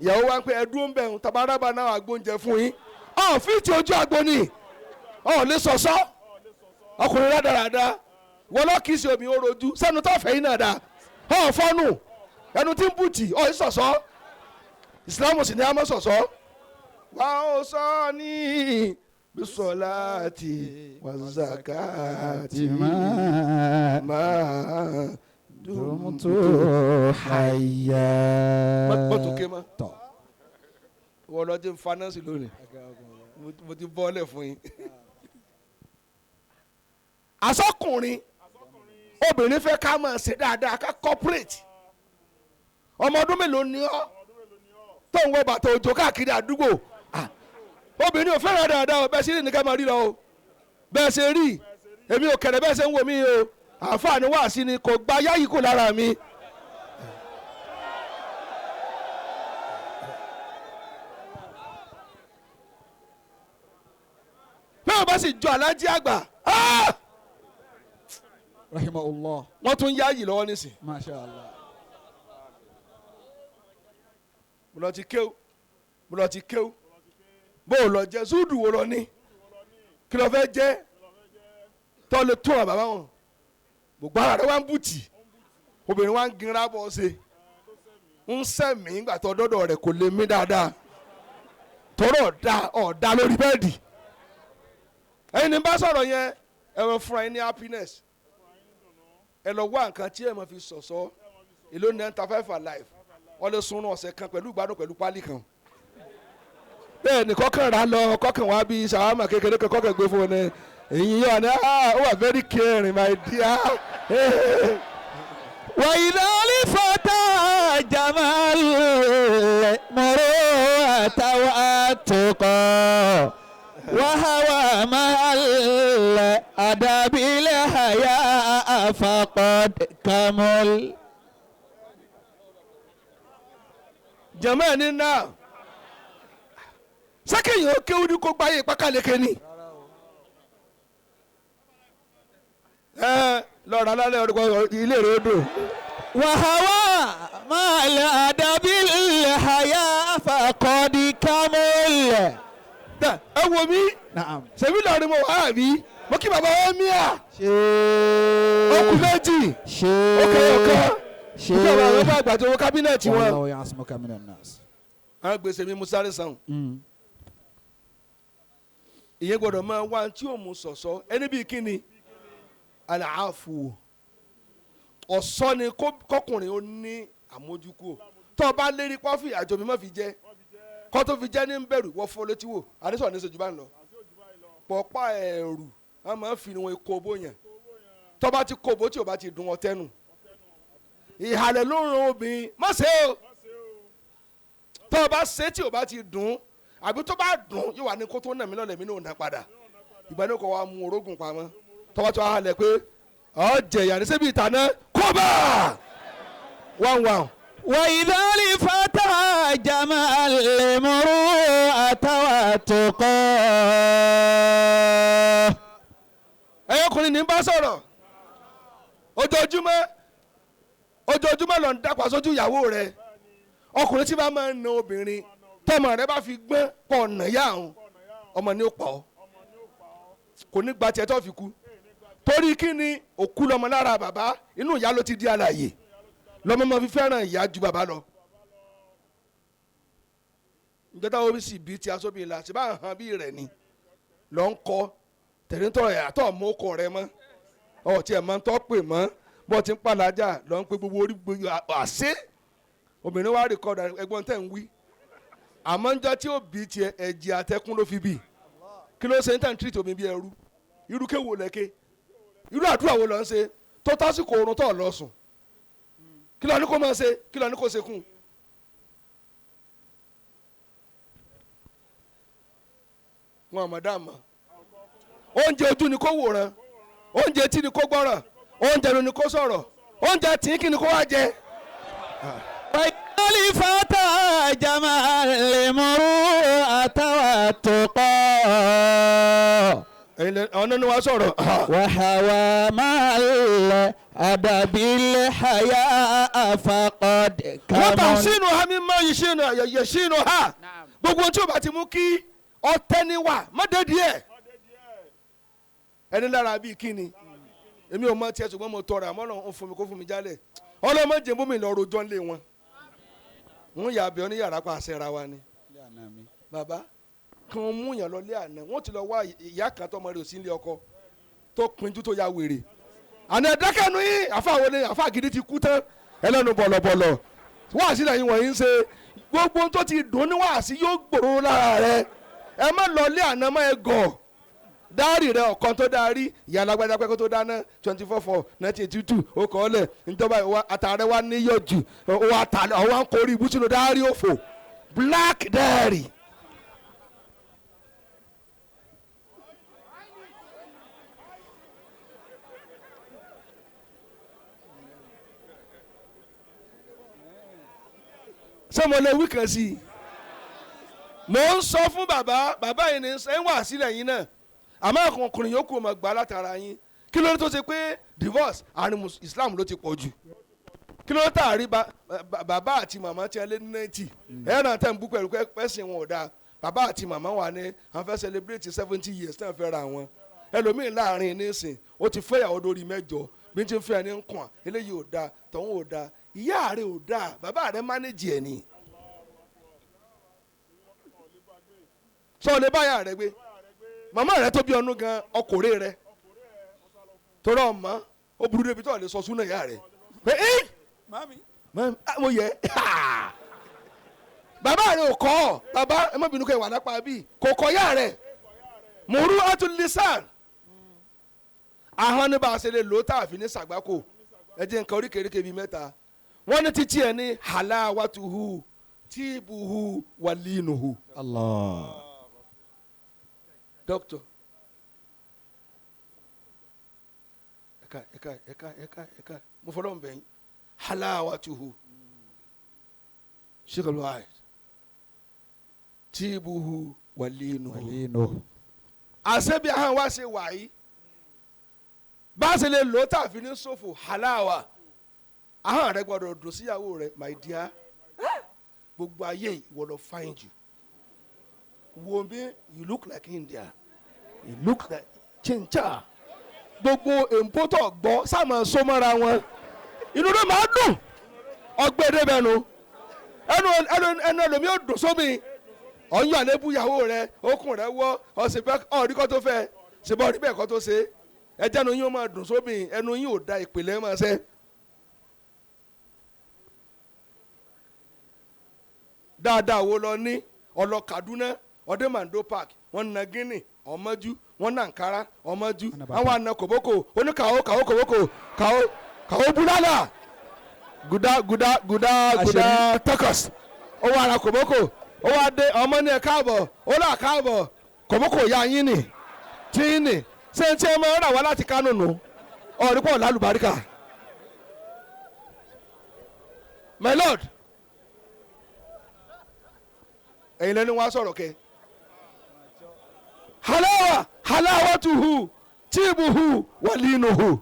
ìyàwó wa ń pẹ́ ẹdún ń bẹ̀rù tabaraba náà agbóúnjẹ fún yín fíìtì ojú agbo ni lè sọ̀sọ́ ọkùnrin rádaràda wọ́n lọ́ kìí ṣe omi ó rojú sẹ́nu tó fẹ́ yín náà dá fọ́nù ẹnu tí ń bùtì sọ̀sọ́ ìsìlámù sì ní a mọ̀ sọ̀sọ́ wà ó sọ ní bisolati wazakati máa dumtu hayya. mọ́tò ké mọ́ wọ́n lọ jẹ́ fanánsì lónìí mo ti bọ́ọ̀lẹ̀ fún yín. asọ́kùnrin obìnrin fẹ́ ká máa ṣe dáadáa ká corporate ọmọ ọdún mélòó ni ọ́ tó ń wọ bàtà òjò káàkiri àdúgbò obìnrin ò fẹ́ràn dáadáa bẹ́ẹ̀ ṣe rí nìkan máa rí lọ o bẹ́ẹ̀ ṣe rí èmi ò kẹ̀rẹ̀ bẹ́ẹ̀ ṣe ń wò mí o àǹfààní wà sí ni kò gba yáyí kò lára mi. bẹ́ẹ̀ bá sì jọ alájí àgbà rahimahullah. wọ́n tún yáyí lọ́wọ́ nísìn. masha allah. mo lọ ti kéw bó o lọ jẹ zúdù wo lọ ní kí lọ fẹ́ jẹ́ tọ́ lè tún àwọn bàbá wọn gbogbo ara rẹ wá ń bùtì obìnrin wá ń ginra bọ́ ṣe ń sẹ̀mí nígbà tó dọ́dọ̀ rẹ̀ kò lè mí dáadáa tọrọ ọ̀dà lórí bẹ́ẹ̀dì ẹ̀yin ní bá sọ̀rọ̀ yẹn ẹ wọ fúnra yín ní happiness ẹ lọ wá nǹkan tí ẹ máa fi sọ̀sọ́ èló ní ẹ̀ńtà 5 alive wọ́n lè sunrun ọ̀sẹ̀ kan pẹ̀lú ìgbádùn pẹ̀lú pálí kan bẹ́ẹ̀ ni kọ́kàn rà lọ kọ́kàn wá bí sàwámà kékeré kan kọ́kàn gbé fún ọ ní èyí yóò ní ó wà very caring my dear. وإذا لفتى جمال المروءة والتقى وهوى مع الأدب الحياء فقد كمل. jama ni na sẹ́kẹ̀yìn ó kéwú ní kó gbáyé pákàlẹ́kẹ́ ni lọ́ọ̀rọ̀ alálẹ̀ ọ̀dùnkọ́ ilé rẹ̀ ó dùn. وهوى مع الأدب الحياء فقد كمل. ẹ wo mi نعم. sẹ́mi lọ́ọ̀rọ̀ mo wá mi mo kí bàbá wọn mí à okùn méjì ọ̀kan ṣé ọba àwọn ọba àgbà tó wọ kábínẹ̀tì wọn. والله يعصمك من الناس. àwọn gbèsè mi musare sàn ìyẹn gbọ́dọ̀ máa wá tí ò mú sọ̀sọ́ ẹni bíi kíni àlàáfù ọ̀sọ́ ni kọkùnrin ó ní àmójúkú tó o bá lérí pọ́fì àjò mi má fi jẹ́ kó tó fi jẹ́ ní bẹ̀rù wọ́n fọ́ létí wò àdéṣọ́ ní sojú bá ń lọ pọ̀pá ẹ̀rù wọ́n máa ń fi wọn kó bó yẹn tó bá ti kó bó tí o bá ti dùn ọ tẹ́nu ìhàlẹ̀ ló ń ran obìnrin má ṣe o tó o bá ṣe tí o bá ti dùn àbí tó bá dùn yóò wà ní kó tó nà mí lọ́lẹ̀ mí ní òun padà ìgbà ní kò wá mú orógùn pamọ́ tó bá tó wá halẹ̀ pé ọ̀jẹ̀ yàrá síbi ìtàná kó bá wáhùn. وإذا لفتى جمال المروءة والتقى. ẹ̀yọkùnrin ní bá sọ̀rọ̀ ojoojúmọ́ lọ ń dàpọ̀ sójú ìyàwó rẹ̀ ọkùnrin tí bá máa ń na obìnrin tọmọ rẹ̀ bá fi gbọ́n pọ̀ ọ̀nà yá àwọn ọmọ ní ó pa ọ́ kò ní gba tiẹ̀ tó fi kú torí kí ni òkú lọmọ lára bàbá inú ìyá ló ti di alààyè lọmọ máa fi fẹ́ràn ìyá ju bàbá lọ njẹ́ta orí sì bí tí aṣọ bí la ṣe bá hàn bí rẹ̀ ni lọ ń kọ́ tẹ̀léńtọ̀ ẹ̀ àtọ̀ mọ́ ọkọ rẹ mọ́ ọ̀ tí ẹ̀ máa ń tọ́ pè mọ́ bọ́ ti ń pàlájà lọ ń pe gbogbo orí gbogbo àṣẹ obìnrin wa rìkọ́dà ẹgbọ́n tẹ̀ ń wí àmọ́ ń jẹ́ tí ó bí tiẹ̀ ẹ̀jẹ̀ àtẹkùn ló fi bì kí ló ṣe ń tẹ̀ ń tírìtì omi bí ẹrú irú kéwò lẹ́kẹ́ irú àdúrà wo lọ ń ṣe tó tásìkò oorun tó lọ sùn kí ló ní kó máa ṣe kí ló ní kó ṣe kún. wọn àmọ̀dá mọ̀ oúnjẹ ojú ni kó wòran oúnjẹ etí ni kó gbọ́ràn oúnjẹ ló ni kó sọ̀rọ̀ oúnjẹ tìǹkì ni kó wá jẹ. لفتى جمال المروءة والتقى. ọ̀nà ni wàá sọ̀rọ̀. وهوى مع الأدب الحياء فقد كمل. wọ́n tà sínú ha mi máa yẹ sínú ha gbogbo tí o bá ti mú kí ọtẹ ni wà má dé díẹ̀ ẹni lára bíi kíni èmi ò mọ tiẹ̀ ṣùgbọ́n mo tọrọ àmọ́ náà ń fún mi kó fún mi jálẹ̀ ọlọ́mọ jẹ́ bómi lọ rojọ́ ńlẹ̀ wọn ń yà abẹ́ oníyàrá pa àṣẹ ra wa ni bàbá kan mú yàn lọ lé àná wọ́n ti lọ wá ìyá kan tọmọ rẹ̀ ò sí ilé ọkọ tó pinjú tó ya wèrè àná ẹ̀dákẹ́nu yín àfàwọn ni àfà gidi ti kú tán ẹlẹ́nu bọ̀lọ̀bọ̀lọ̀ wáàsí náà yín wọ̀nyí ń ṣe gbogbo tó ti dùn ní wáàsí yóò gbòòrò lára rẹ ẹ má lọ lé àná mọ́ ẹ gọ̀ dáárì rẹ ọ̀kan tó dárí ìyá alágbádá pẹ́kọ́ tó dáná 24/4/1982 ó kọ́ ọ́ lẹ̀ níjọba àtàrẹ wa níyọ̀jù ọwọ́ ń korí ibú sínú dáárì òfò black diary. ṣé mo lè wí kan sí i mo ń sọ fún bàbá yìí ní ẹ ń wà sílẹ̀ yín náà àmọ́ ọkùnrin yòókù ọmọ gbà látara yín kí ló dé tó ṣe pé divorce àárín Islam ló ti pọ̀ jù kí ló dé tààrí bàbá àti màmá tí ẹ lé ní 90 ẹ̀ náà tẹ̀ ń bú pẹ̀lú pẹ́sìn wọn ò dáa bàbá àti màmá wa ní àwọn fẹ́ celebrate 70 years náà fẹ́ ra wọn ẹlòmíín láàrin nísìn ó ti fẹ́ ìyàwó lórí mẹ́jọ bí n ti fẹ́ ẹni ń kàn eléyìí ò dáa tọ̀hún ò dáa ìyá rẹ̀ ò dáa bàbá rẹ̀ manage ẹ̀ ni. sọ lè bá ìyá rẹ̀ gbé màmá rẹ̀ tó bí ọdún gan ọkùnrin rẹ̀ torí ọmọ ó burú débi tó lè sọ súnà ìyá rẹ̀ pé mo yẹ bàbá rẹ̀ ò kọ́ bàbá ẹ má bínú kẹ́ wà lápá bíi kò kọ́ ìyá rẹ̀ mòrú atulisan ahọ́n ní bá a ṣe lè lò ó tá a fi ní sàgbákò ẹ jẹ́ nǹkan oríkèéríkèé bíi mẹ́ta wọ́n ní títí ẹ̀ ní halawatuhu tíbuhu walinuhu. Allah. Doctor ẹ̀ka mo fọlọ́ ń bẹ̀yìn halawatuhu ṣíkàlù àì tíbuhu walinuhu. àṣẹbí ahọ́n wá ṣe wàyí bá a ṣe lè lò ó tá a fi ní ṣòfò halawa ahọ́n rẹ gbọ́dọ̀ dùn síyàwó rẹ my dear gbogbo ayé ìwọ lọ fine jù wo bí you look like India you look like chincha gbogbo èmpótọ̀ gbọ́ sáàmù sọmọ́ra wọn inú rẹ máa dùn ọgbẹ́dẹ́ bẹ́nu ẹnu ẹlòmíì ò dùn sómi ọ̀yàn àlébù ìyàwó rẹ okùn rẹ wọ́ ọ̀sìnpẹ́ ọ̀rí kọ́ tó fẹ́ ṣèbọ̀ ọ̀rí bẹ́ẹ̀ kọ́ tó ṣe ẹjẹ́ ẹnu yín ó máa dùn sómi ẹnu yín ò da ìpìlẹ̀ máa ṣe. dáadáa wo lọ ní ọlọ Kaduna ọdẹ Mando Park wọn na Guinea ọmọjú wọn na Ankara ọmọjú àwọn àna kòbókò oníkàwó kàwó kòbókò kàwó búlálà gùdá tọkọs ó wà ara kòbókò ó wà dé ọmọ ní ẹ káàbọ̀ ó là káàbọ̀ kòbókò ya yín nì tí yín nì ṣé ń tí ẹ máa rà wá láti Kánò nù ọ̀rí pọ̀ lálùbáríkà my lord ẹ̀yin lẹ́ni wá sọ̀rọ̀ kẹ́ halawatuhu tíbuhu walinuhu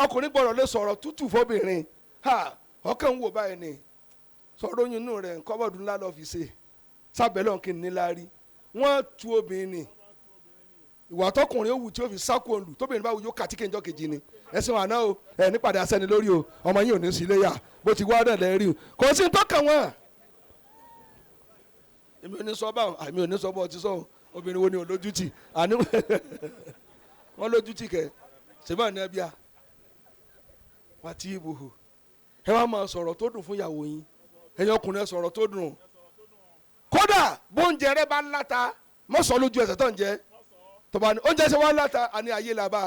ọkùnrin gbọ́dọ̀ lè sọ̀rọ̀ tútù fọ́bìnrin ọkàn ń wò báyìí ni sọ̀rọ̀ oyún inú rẹ̀ kọ́bọ̀dù ńlá lọ́ọ́ fi ṣe sábẹ́lọ̀ kí n níláárí wọ́n tu obìnrin ni ìwà tọkùnrin ó wù tí ó fi sáku olù tóbìnrin bá wù yóò kàtíkè ńjọ́ kejì ni ẹ̀sìn wà náà o ẹ̀ nípàdé asẹ́ni lórí o ọmọ yín ò ní sí iléyà bó ti wá ọ̀dọ̀ lẹ́rìí o kò sí tọ́kàn wọn. èmi ò ní sọ báwọn àmì ò ní sọ bọ́ ọ ti sọ obìnrin wo ni ò lójútì àní wọ́n lójútì kẹ ṣèbá ní ẹbíà wà tí ibùhù ẹ wá máa sọ̀rọ̀ tó dùn fún ìyàwó yín ẹ̀yin ọkùnrin ẹ sọ̀rọ̀ tó dùn kódà bóúnjẹ rẹ bá ń láta mọ́ sọ lójú ẹsẹ̀ tó ń jẹ tọba ni oúnjẹ ṣe wá ń láta àní ayé la bá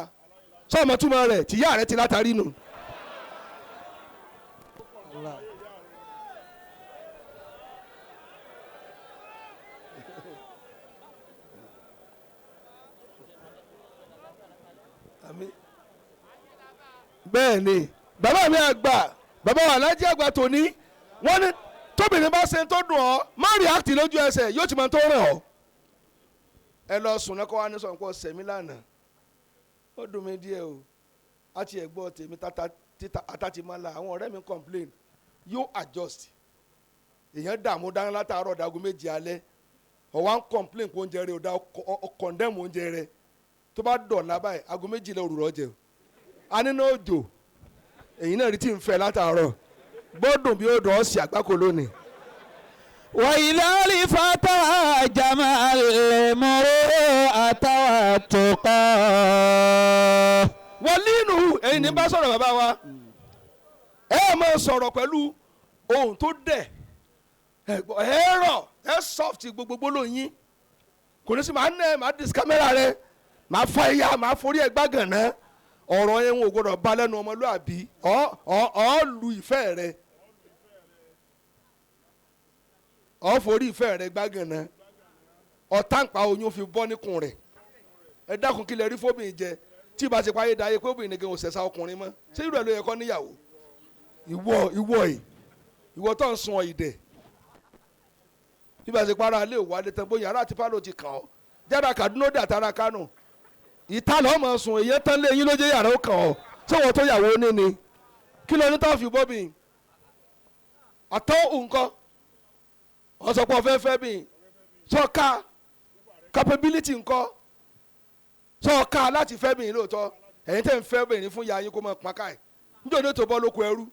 sọ ọmọ túmọ̀ rẹ̀ tìyá rẹ ti látàrí nù. bẹ́ẹ̀ ni bàbá mi àgbà bàbá wa alájí àgbà tòní wọ́n ní tóbìnrin bá ṣe tó dùn ọ́ má react lójú ẹsẹ̀ yóò ti máa tó rẹ̀ ọ́ ẹ lọ sùn náà kọ́ wa ní sọ̀rọ̀ pọ̀ sẹ̀mí lánàá ó dùn mí díẹ̀ o àti ẹ̀gbọ́n tèmi àtàtì máa la àwọn ọ̀rẹ́ mi complain yóò adjust èèyàn dààmú dáná látàárọ̀ dago méjì alẹ́ ọ̀wá ń complain pé oúnjẹ rẹ ò dá condemn oúnjẹ rẹ tó bá dọ̀la báyìí aago méjìlá òrùrọ̀ jẹ anínú òjò èyí náà rí tí ń fẹ́ látàárọ̀ bọ́dùn bí ó dùn ọ́ sí àgbákò lónìí. وإلى الفتى جمال المروءة والتقى. wàlínú ẹ̀yin ní bá sọ̀rọ̀ bàbá wa ẹ máa sọ̀rọ̀ pẹ̀lú ohun tó dẹ̀ ẹ rọ̀ ẹ soft gbogbogbò lóyún kò ní sí máa ń nẹ́ máa dis kámẹ́rà rẹ máa fọ ẹ̀yà máa forí ẹ̀ gbàgàn náà ọ̀rọ̀ yẹn wọn ò gbọ́dọ̀ bá lẹ́nu ọmọlúàbí ọ̀ lu ìfẹ́ rẹ ọ̀ forí ìfẹ́ rẹ gbàgànà ọ̀tàǹpà oyún fi bọ́ níkùn rẹ̀ ẹ dákun kí lè rí fóbìnrin jẹ tí ìbá ti parí dáyé pé obìnrin nìkan ò sẹ̀sà ọkùnrin mọ́ ṣé irú ẹ̀ ló yẹ kọ́ níyàwó ìwọ tó ń sun ọ ìdẹ̀ ìbá ti para alẹ́ òwò tán bóyá yàrá àti pálọ̀ ti kàn ọ́ jáde Kaduna dé àtàrà Kánò ìta lọ́ọ́ mọ̀ sùn èyí tán lé yín ló jẹ́ yàrá ó kàn ọ́ sọ̀wọ́ tó yàwó ní ni kí ló ní táwọn fi bọ́bìn àtọ́ nǹkan wọ́n sọ pé ọ̀fẹ́ fẹ́ mi sọ́ka capability ńkọ́ sọ́ka láti fẹ́ mi lóòótọ́ ẹ̀yin tẹ́ ń fẹ́ bẹ̀rẹ̀ fún ya yín kó máa pọn káì níjọ́ ní tó bọ́ lóko ẹrú.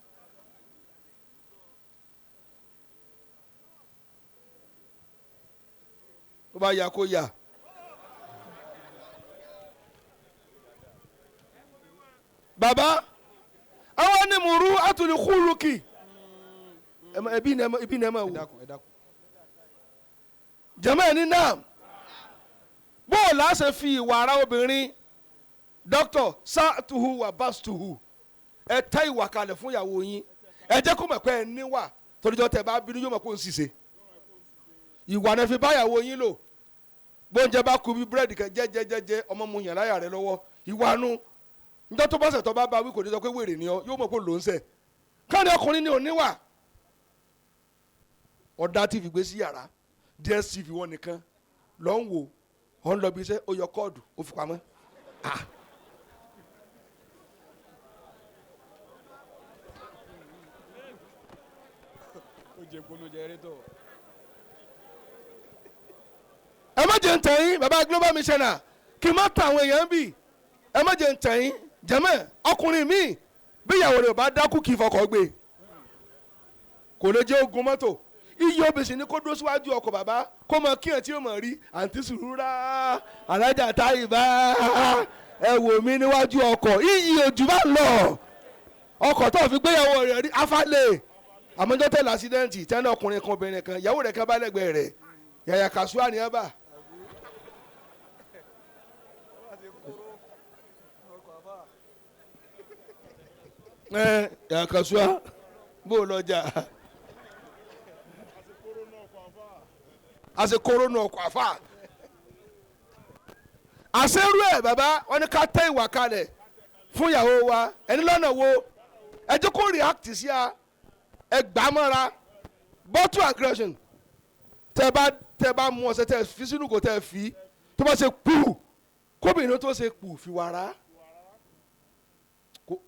ó bá ya kó ya. bàbá àwọn ni mùrú àtúlù kúlùkì ẹbí ni ẹ máa wò jẹ́mọ̀ ẹ̀ ní náà bóòlù á ṣe fi ìwà ara obìnrin dókítà sáàtúhù wà bàstúhù ẹ tẹ́ ìwà kalẹ̀ fún ìyàwó yín ẹ jẹ́ kó mọ̀ pé ẹ níwà toríjọ́ tẹ bá bínú yóò mọ̀ kó ń ṣiṣẹ́ ìwà náà fi báyàwó yín lò bóúnjẹ bá kú bí búrẹ́dì kan jẹ́jẹ́jẹ́jẹ́ ọmọ mu yàn láyà rẹ lọ́wọ́ ìwà nu njọ́ tó bọ́sẹ̀ tó bá bá wí kò ní sọ pé wèrè ni ọ yóò mọ̀ kó ló ń sẹ̀ káàdì ọkùnrin ni ò níwà ọ̀dà tv gbé sí yàrá dstv wọn nìkan lọ́ ń wò ọ̀ ń lọ bí iṣẹ́ ó yọ kọ́ọ̀dù ó fi pamọ́ ẹ má jẹ́ ń tẹ̀yìn baba global missioner kí n má ta àwọn èèyàn bì ẹ má jẹ́ ń tẹ̀yìn jẹ́mẹ̀ ọkùnrin mi bí ìyàwó rẹ̀ bá dákú kì í fọkọ̀ gbé kò lè jẹ́ ogun mọ́tò iye obìnrin ni kó dúró síwájú ọkọ̀ bàbá kó mọ kíyàn tí ó mọ̀ rí àǹtí sùúrà alájà táyìbá ẹ wò mí níwájú ọkọ̀ iyì ojú bá lọ ọkọ̀ tó fi gbéyàwó rẹ̀ rí afálẹ̀ àmọ́jọ́ tẹ̀lé àṣídẹ́ǹtì tẹ́lẹ̀ ọkùnrin kan obìnrin kan ìyàwó rẹ̀ kan bá lẹ́gbẹ̀ẹ́ rẹ̀ yàyà kàṣúà ni ẹ bá. yàyà kàṣúà bó lọ́jà àṣekóró náà ọkọ̀ àfà àṣerú ẹ̀ bàbá wọn ni ká tẹ́ ìwà kalẹ̀ fún ìyàwó wa ẹni lọ́nà wo ẹ jẹ́ kó react sí a ẹ gbà mọ́ra bottle aggression tẹ́ bá mú ọṣẹ tẹ́ fi sínú kò tẹ́ fi tó bá ṣe kpù kóbìnrin tó ṣe kpù fi wàrà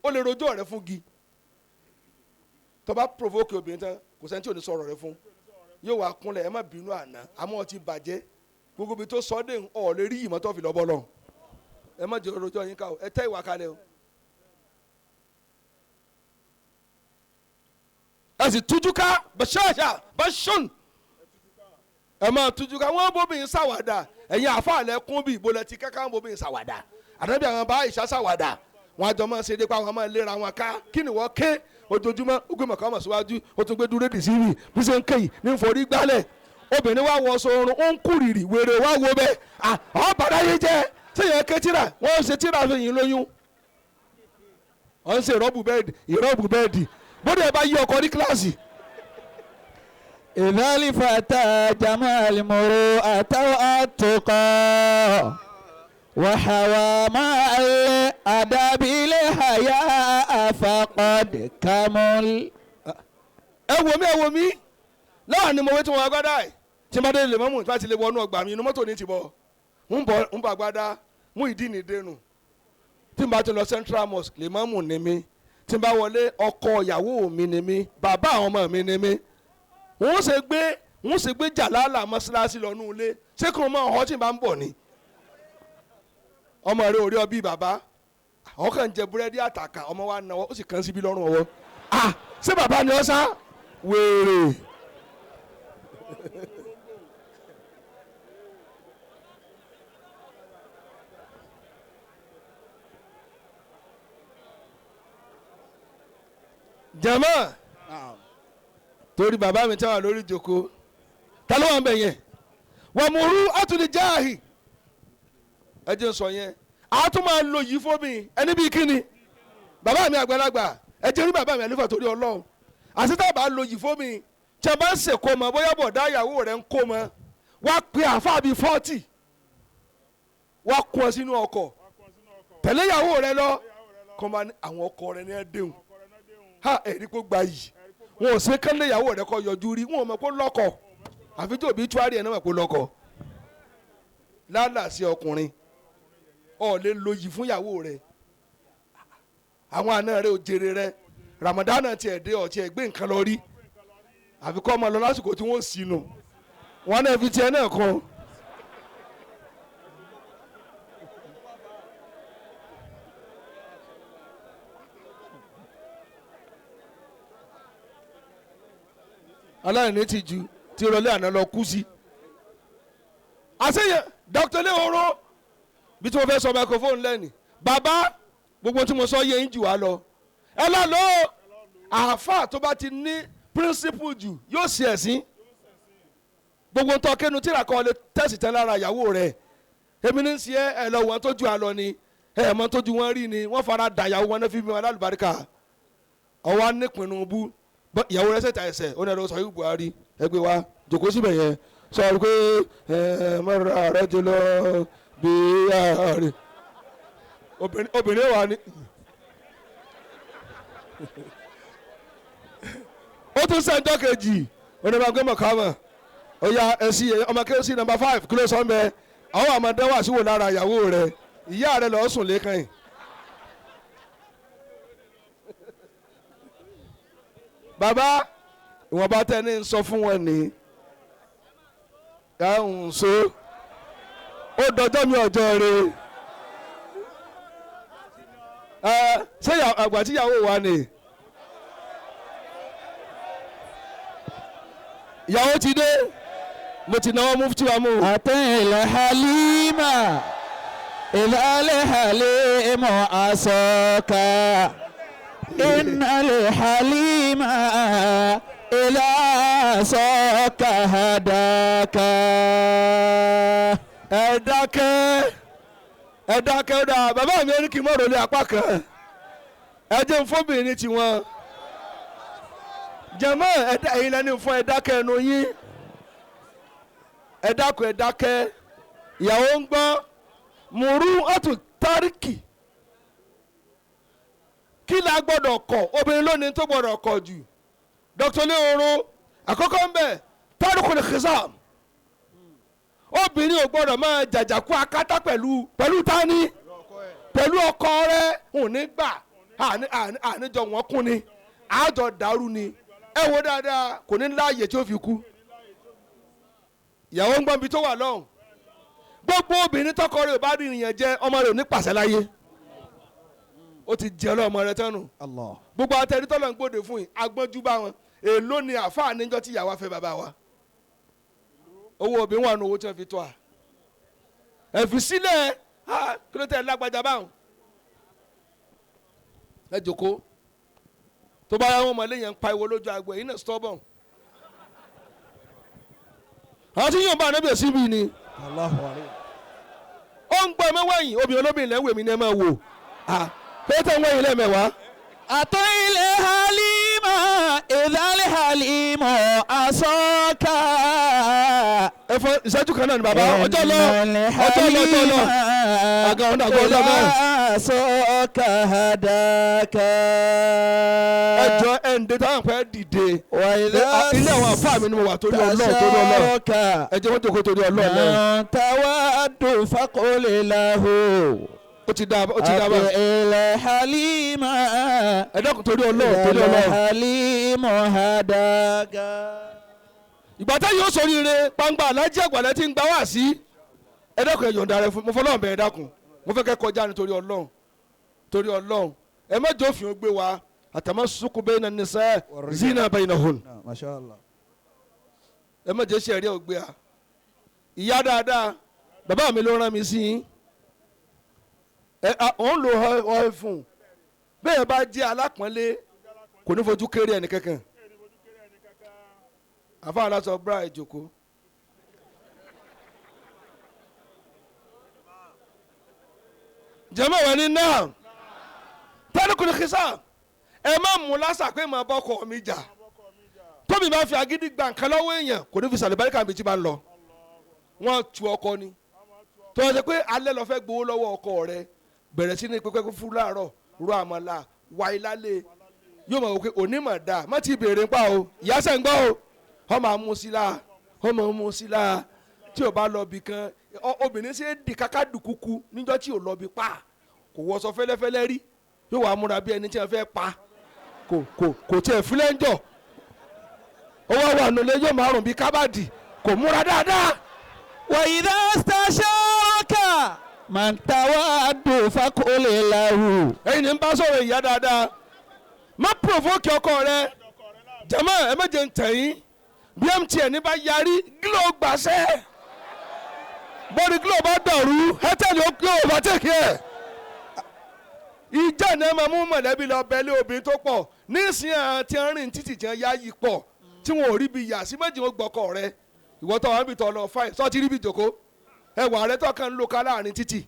ó lè rojọ́ rẹ fún gi tó bá provoke obìnrin tán kò sẹ́ni tí ò ní sọ̀rọ̀ rẹ fún yóò wá kúnlẹ̀ ẹ má bínú àná àmọ́ ọtí bàjẹ́ gbogbo ibi tó sọ dé ọ̀ lè rí ìmọ̀tọ́ fi lọ́bọ́ lọ ẹ má jẹ́ rojọ́ yín ká o ẹ tẹ́ ìwà kalẹ̀ o. ẹ sì tújú ká bàṣáṣá bàṣún ẹ máa tújú ká wọ́n bóbìnrin ṣàwàdà ẹ̀yin àfàlẹ́ kún bí ìbò lẹ́tí kẹ́kẹ́ bóbìnrin ṣàwàdà àdàbí àwọn bá ìṣá ṣàwàdà wọn àjọ máa ṣe dé pa àwọn máa lera wọn ká kí ni wọ́n ké ojoojúmọ́ ó gbé mọ̀ká mọ̀ síwájú ó tún gbé dúró dì sí rí bí ṣe ń kéyì ní nforí gbálẹ̀ obìnrin wá wọ aṣọ oorun ó ń kúrìrì wèrè wá wo bẹ́ẹ̀ ọ̀ bàdá yé jẹ́ sẹ́yìn ké tíra wọ́n ṣe tíra fi yín lóyún wọ́n ṣe ìrọ́bù bẹ́ẹ̀dì bóde ẹ bá yí ọkọ ní kíláàsì. ìdálí fata jamal moro àtàwọn àtòkọ wàhálà máa lé àdàbílẹ̀ àyà àfàkọ́dé kamol. ẹ wò mí láwọn ni mo wé tí wọn agbádá ẹ tí n bá dé lè mọ́mú tí wọ́n ti lè wọnú ọgbà mi inú mọ́tò ní ti bọ̀ ń bọ̀ agbádá mú ìdí ní dénú tí n bá ti lọ central mosque lè mọ́mú ní mi tí n bá wọlé ọkọ ìyàwó mi ni mí bàbá àwọn ọmọ mi ni mí wọ́n ṣe gbé jàlálà mọ́ṣáláṣí lọ nú ilé ṣé kí wọ́n máa họ tí n bá ń bọ̀ ni ọmọ rẹ ò rí ọ bí bàbá àwọn kan ń jẹ búrẹ́dì àtàkà ọmọ wa náwó ó sì kàn síbi lọ́rùn ọwọ́ ṣé bàbá ni ọ sá wèrè. jama torí bàbá mi táwọn lórí ìjókòó ta ló wà ń bẹ yẹn wà mú rú àtúndì jáàhì ẹ jẹ́ n sọ yẹn a tún máa lo yìí fún mi ẹni bíi kíni bàbá mi àgbàlagbà ẹ jẹ́ rí bàbá mi àlefa torí ọlọ́run àti tá a bá lo yìí fún mi tí a bá ń sèkó mọ bóyá bọ̀dá ìyàwó rẹ̀ ń kó mọ wá pe àáfàá bíi 40 wá kún ọ sínú ọkọ̀ tẹ̀lé ìyàwó rẹ̀ lọ kọ́ máa ní àwọn ọkọ rẹ̀ ní ẹ déhùn ha ẹ̀rí kó gba yìí wọn ò ṣe kán lé ìyàwó rẹ̀ kọ́ yọjú rí wọn ò mọ̀ kó lọ́kọ àfi tó bí tuwárì ẹ̀ náà mọ̀ kó lọ́kọ lálàsí ọkùnrin ọ̀ lè lo yìí fún ìyàwó rẹ̀ àwọn àna rẹ̀ ò jèrè rẹ̀ Ramadan tiẹ̀ dé ọ̀ tiẹ̀ gbé nǹkan lọ rí àfi kọ́ ọmọ lọ lásìkò tí wọ́n sínú wọn náà fi tiẹ̀ náà kún. aláìní ti ju ti rọlé àná lọ kú sí. àṣeyẹ dr lehoro bí tí mo fẹ́ sọ microphone lẹ́nìí bàbá gbogbo tí mo sọ yẹ ń jù wá lọ ẹ lọ lọ àáfàá tó bá ti ní principle jù yóò ṣe ẹ̀sìn gbogbo ń tọ́ kẹ́nu tíra kan lè tẹ̀sí tẹ́ lára ìyàwó rẹ̀ èmi ní sí ẹ lọ wọn tó ju àlọ ni ẹ mọ tó ju wọn rí ni wọ́n fara dà ìyàwó wọn náà fi bí wọn lálùbáríkà ọwọ́ nípinnu bú ìyàwó rẹ̀ ṣètà ẹsẹ̀ ó ní ẹ̀rọ sọ yìí Buhari ẹgbẹ́ wa jòkó síbẹ̀ yẹn sọ pé mọ́ra rẹ ti lọ bí ààrẹ obìnrin wà ní. ó tún sẹ́ńtọ́ kejì onímọ̀gbẹ́ mọ̀kámọ̀ ó yá ẹ̀sìn ọmọ kẹ́sì nọ́mbà 5 kí ló sọ mẹ́ àwọn àmọ̀dé wà síwò lára ìyàwó rẹ̀ ìyá rẹ̀ lọ́ọ́ sùn lẹ́kàn yìí. bàbá ìwọ̀nba tẹ́ ní sọ fún wọn ní dáhùn so ó dọjọ́ mi ọjọ́ rẹ̀ ṣé àgbà tíyàwó wa ni ìyàwó ti dé mo ti náwó mufti wa mú. àtẹ̀lẹ̀ halima ìlàlẹ̀ halimọ̀ àsọ̀ka ìnàlẹ̀ halima ìlà àsọ̀ka hadaka. ẹ dákẹ́ ó dáa bàbá mi ní kí n mọ̀ rọlé apá kan ẹ jẹ́ n fóbìnrin tiwọn jẹ̀mọ́ ẹ̀yin lẹ́ni fún ẹ dákẹ́ ẹnu yín ẹ dákun ẹ dákẹ́ ìyàwó ń gbọ́ mùrú ọ̀tún táríkì kí la gbọ́dọ̀ kọ̀ obìnrin lónìí tó gbọ́dọ̀ kọ̀ jù Dr. Lehoro àkọ́kọ́ ń bẹ̀ tárùkùn khizam obìnrin ò gbọ́dọ̀ máa jàjàkú akátá pẹ̀lú tání pẹ̀lú ọkọ rẹ̀ òun nígbà àníjọ wọn kún ni àjọ dàrú ni ẹ wo dáadáa kò ní láàyè tí ó fi kú ìyàwó ń gbọ́n bí tó wà lọ́hùn gbogbo obìnrin tọkọ rẹ̀ ò bá rí ìyẹn jẹ ọmọ rẹ̀ ò ní pàṣẹ láyé ó ti jẹ ọlọ́mọ rẹ̀ tẹ́nu gbogbo atẹnitọ́lọ́ ń gbòde fún yìí agbọ́njú bá wọn èèló ni àfáà níjọ́ tí ìyàwó fẹ́ bàbá wa owó obìnrin wà ní owó tí wọ́n fi tọ́ a ẹ fi sílẹ̀ kí ló tẹ̀ lágbájá báwọn ẹ jòkó tó bá yà wọn mọ̀lẹ́ yẹn ń pa ìwọ lójú agbo yìí náà stubborn àwọn tí yóò bá anábìyẹ síbi ni ó ń gbọ́ ẹ mẹ́wẹ́yìn obìnrin olóbìnrin lẹ́wọ̀ èmi ni ẹ máa wò pé tẹ̀ ń wẹ̀yìn lẹ́mẹ̀wàá. àtẹ̀lẹ̀ halima ìlàlẹ̀ halimọ̀ àsọ̀ka. ẹ fọ ìṣẹ́jú kan náà ni bàbá ọjọ́ lọ àga ọ̀nà àgọ́ ọjọ́ náà. àsọ̀ka hadaka. ẹjọ́ ẹ̀ǹdẹ táwọn fẹ́ dìde ilé àwọn àfáà mi ni mo wà torí Ọlọ́run ẹjọ́ wọn jòkó torí Ọlọ́run náà. tàwádù faqul lahu. ó ti dá bá. àtẹ̀lẹ̀ halima. ẹ dákun torí Ọlọ́run. àtẹ̀lẹ̀ halima hadaka. ìgbà táyì ó sọrí ire pàǹgbà alájí àgbàlẹ̀ tí ń gbà wá sí ẹ dákun ẹ yọ̀ǹda rẹ fún mo fọlọ́run bẹ̀ ẹ dákun mo fẹ́ kẹ́ kọjá nítorí Ọlọ́run ẹ má jẹ́ òfin gbé wa àtàmásùkù bayna nisa zina baynahun ẹ má jẹ́ sẹ́ẹ̀rí ògbé a ìyá dáadáa bàbá mi ló rán mi sí yín òun lò ọ fún bẹ́ẹ̀ bá jẹ́ alápọ̀nlé kò ní fojú kéré ẹnì kankan àfa aláṣọ bra ìjòkó jẹ́mọ̀ wẹ̀ ní náà tẹ́lifùkù kìsà ẹ má mú lásà pé màá bọ́kọ̀ mi jà tóbi bá fi agídí gba nǹkan lọ́wọ́ èèyàn kò ní fi sàlẹ̀ báríkà mi tí bá ń lọ wọ́n tu ọkọ ni tó o ṣe pé alẹ́ lọ fẹ́ gbowó lọ́wọ́ ọkọ rẹ bẹ̀rẹ̀ sí ní pẹ́pẹ́ fún láàárọ̀ ro àmàlà wà ìlálẹ̀ yóò mọ̀ wípé onímọ̀ dáa má ti béèrè ń pa o ìyá sẹ́ ń gbọ́ o ọmọ amúsílá tí o bá lọ bì kan obìnrin ṣe é di káká dùkúkú níjọ́ tí o lọ bì pa kò wọṣọ fẹ́lẹ́fẹ́lẹ́ rí yóò wá múra bí ẹni tí wọ́n fẹ́ pa kò tiẹ̀ fílẹ̀ ń jọ owó wà nílé yóò máa rùn bí kábàdì kò múra dáadáa. وإذا استشارك من تود فقل له. ẹ̀yin ni ń bá sọ̀rọ̀ ìyá dáadáa má provoke ọkọ rẹ jama ẹ má jẹ́ ń tẹ̀yìn bí MTN ní bá yarí Glo gbàṣẹ́ bọ́dí Glo bá dọ̀rú Airtel ó Glo bá tẹ̀kẹ́ ẹ̀. ìjà náà máa mú mọ̀lẹ́bí lọ bẹ́lẹ̀ obìnrin tó pọ̀ nísìnyí àti rìn títì tí wọ́n yá yí pọ̀ tí wọ́n ò rí bí yà sí méjì wọn gbọ́kọ̀ rẹ ìwọ tó wà níbi tó lọ fáìn sọ ti rí bí jòkó ẹwà rẹ tó kàn ń lo ká láàrin títì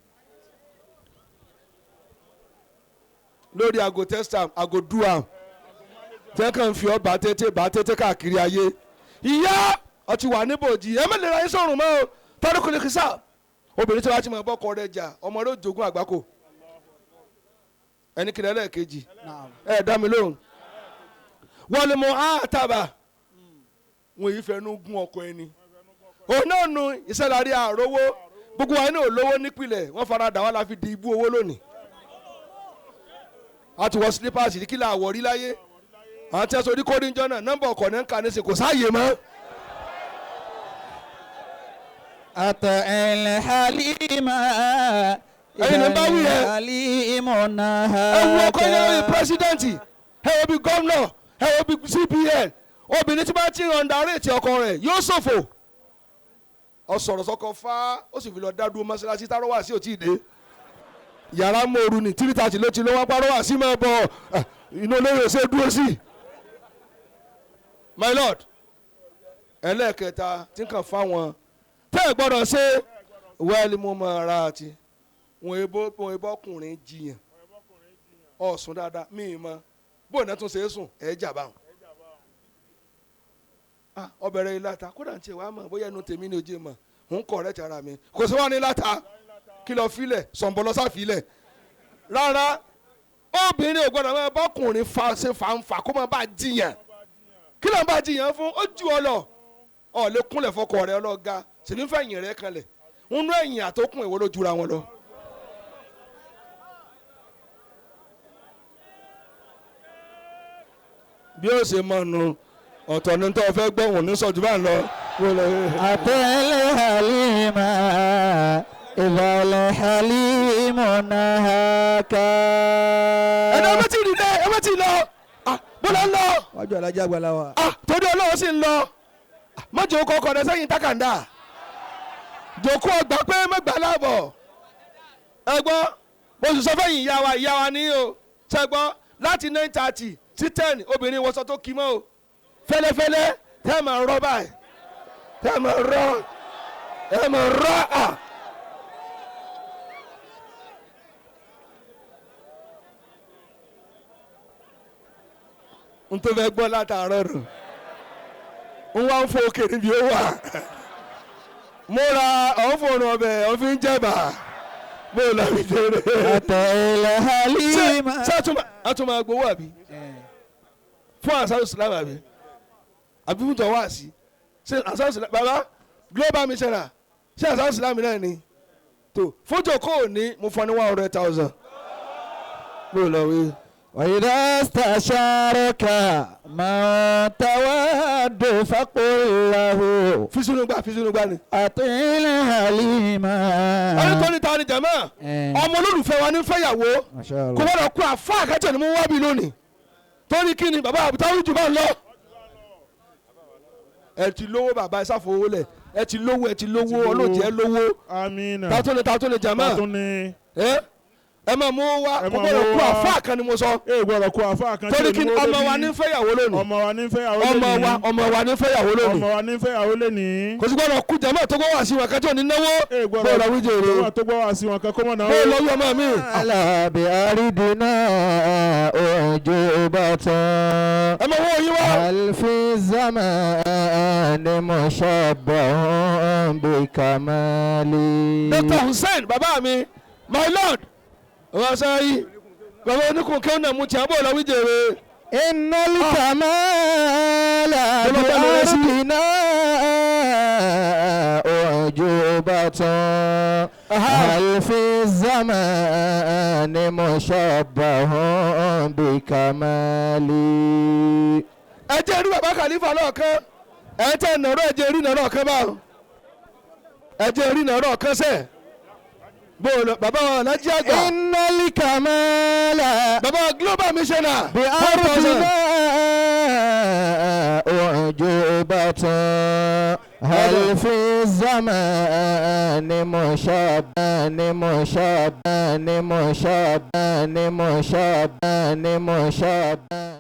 lórí aago testam aago duam tẹ́ kàn fi ọ́ bá tètè káàkiri ayé ìyá ọtí wà níbòjì ẹ mẹ́lẹ̀ ra yín sọ̀rùn mọ́ o tọ́dún kò lè kí sáà obìnrin tí wàá ti mọ̀ bọ́kọ rẹ̀ jà ọmọ rẹ̀ jogún àgbákò ẹni kìlẹ̀ lẹ́ẹ̀kejì ẹ dá mi lóhùn wọ́n lè mọ àtàbà wọn yìí fẹnu gún ọkọ ẹni òun náà nu ìṣẹ̀lárí àrówó gbogbo wa ní olówó nípìnlẹ̀ wọ́n fara dà wá la fi di ibú owó lónìí a ti wọ slippers kí là wọ̀ rí láyé àwọn tí wọ́n sọ orí kórìíjọ́ náà nọ́mbà ọkọ̀ náà ń kà ní sè kò sáàyè mọ́. أطع الحليم ẹ̀yin ní bá wí yẹn الحليم ẹ wo ọkọ yẹn lórí pírẹsidẹ́ǹtì ẹ wo bí gómìnà ẹ wo bí CBN obìnrin tí bá ti ń underrate ọkọ rẹ̀ yóò ṣòfò ọ̀sọ̀rọ̀ sọkọ fá ó sì fi lọ dá dúró mọ́ṣáláṣí tárọ́ wá sí òtí ìdè yàrá mòru ní 3:30 ló ti lọ́wọ́ parọ́ wá sí máa bọ̀ inú olóyè ṣe dúró sí. my lord ẹlẹ́ẹ̀kẹta tí kàn fáwọn tẹ́ ẹ̀ gbọ́dọ̀ ṣe wẹ́ẹ́lì mo mọ ara àti wọn ebó ọkùnrin jiyàn ọ̀sùn dáadáa míì mọ bóun náà tún ṣe é sùn ẹ̀ jà báwọn. ọbẹ̀rẹ̀ ilé ata kódà ń tiẹ̀ wá mọ̀ bóyá ẹnu tèmi ni ojú mọ̀ ń kọ̀ rẹ̀ ti ara mi kò sí wọn ní láta kí lọ filẹ̀ sọ̀nbọ̀lọ́sà filẹ̀ rárá obìnrin ò gbọ́dọ̀ máa bọ́kùnrin ṣe fàǹfà kó máa bá jiyàn kí ló ń bá jiyàn fún ó ju ọ lọ ọ lè kúnlẹ̀ fọkọ rẹ ọlọ́ga sì ní fẹ̀yìn rẹ kanlẹ̀ ń nú ẹ̀yìn àtọkùn ìwọ ló jura wọn lọ. bí ó ṣe mọ̀ nù ọ̀tọ̀ ní tó fẹ́ gbọ́hùn ní sọ̀jú bá ń lọ. أطع الحليم إذا الحليم نهاك. ẹ̀dá ẹ ti rí dẹ́ ẹ ti lọ bọ́lá ń lọ. wájú alájà àgbàlá wa. torí ọlọ́run sì ń lọ mọ́jọ́ kọkọ̀ rẹ sẹ́yìn tákàndá jòkó ọgbà pé mẹ́gbà láàbọ̀ ẹgbọ́n mo sì sọ fẹ́yìn ìyá wa ní o ṣẹgbọ́n láti 9:30 sí 10 obìnrin wọṣọ tó kí mọ́ o fẹ́lẹ́fẹ́lẹ́ tẹ́ ẹ máa rọ́ báyìí tẹ́ ẹ máa rọ́ à. n tó fẹ́ gbọ́ látàárọ̀ rò n wá ń fò òkè níbi ó wà mo ra ọ̀fọ̀nù ọbẹ̀ ọ̀fin jẹ̀bà mo lọ rí jẹrẹ. أطع الحليم. ṣé àtúmọ̀ agbowó àbí fún àṣà Islam àbí fún tọ́wọ́ àṣì ṣé àṣà Islam bàbá global missioner ṣé àṣà Islam náà ni tó fójó kò ní mo fọ ní 100,000 mo lọ rí. وإذا استشارك من تود فقل له. fi sínú gbà ni. أطع الحليم. ẹni tó ní ta ni jẹ̀mọ́ ọmọ olólùfẹ́ wa ní fẹ́yàwó kò gbọ́dọ̀ kó àfa àkẹ́tẹ̀ ni mo wá bí lónìí torí kí ni bàbá àbútá rújù bá ń lọ. ẹ ti lówó bàbá ẹ sáfowó lẹ̀ ẹ ti lówó ọlọ́jẹ́ ẹ lówó. Amina. tató ni jẹ̀mọ́ ẹ máa mú wa kó gbọ́dọ̀ kó àfa kan ni mo sọ. ẹ gbọ́dọ̀ kó àfa kan torí kí ni ọmọ wa ní fẹ́yàwó lónìí. ọmọ wa ní fẹ́yàwó lónìí. ọmọ wa ní fẹ́yàwó lónìí. ọmọ wa ní fẹ́yàwó lónìí. kò sí gbọ́dọ̀ kú jẹ̀mọ́ tó gbọ́ wá sí wọn kájọ́ ní náwó. ẹ gbọ́dọ̀ wíjọ èrè. gbọ́dọ̀ tó gbọ́ wá sí wọn kan kó mọ̀ náà. bó lọ́wọ́ ọmọ mi. alábì àrídìnnà òjò bàtàn. ẹ máa wọ yín wá. àlfi zamani mushabbahun bi kamali. Dr. Hussein bàbá mi my lord ọba sáyé bàbá oníkùn kí ó nà mú tí a bọ̀ lọ wíjọ èrè. innal kamala bi àrídìnnà òjò bàtàn. àlfi zamani mushabbahun bi kamali. ẹ jẹ́ irú bàbá Khalifa lọ́ọ̀kan ẹ tẹ́ nàró ẹ̀jẹ̀ rí nàró kan báwọn ẹ̀jẹ̀ rí nàró kan sẹ́ẹ̀ bó o lọ bàbá wa alájí àgbà. innal kamala. bàbá global missioner. bí arúgbó ujubatun hal fi zamani mushabban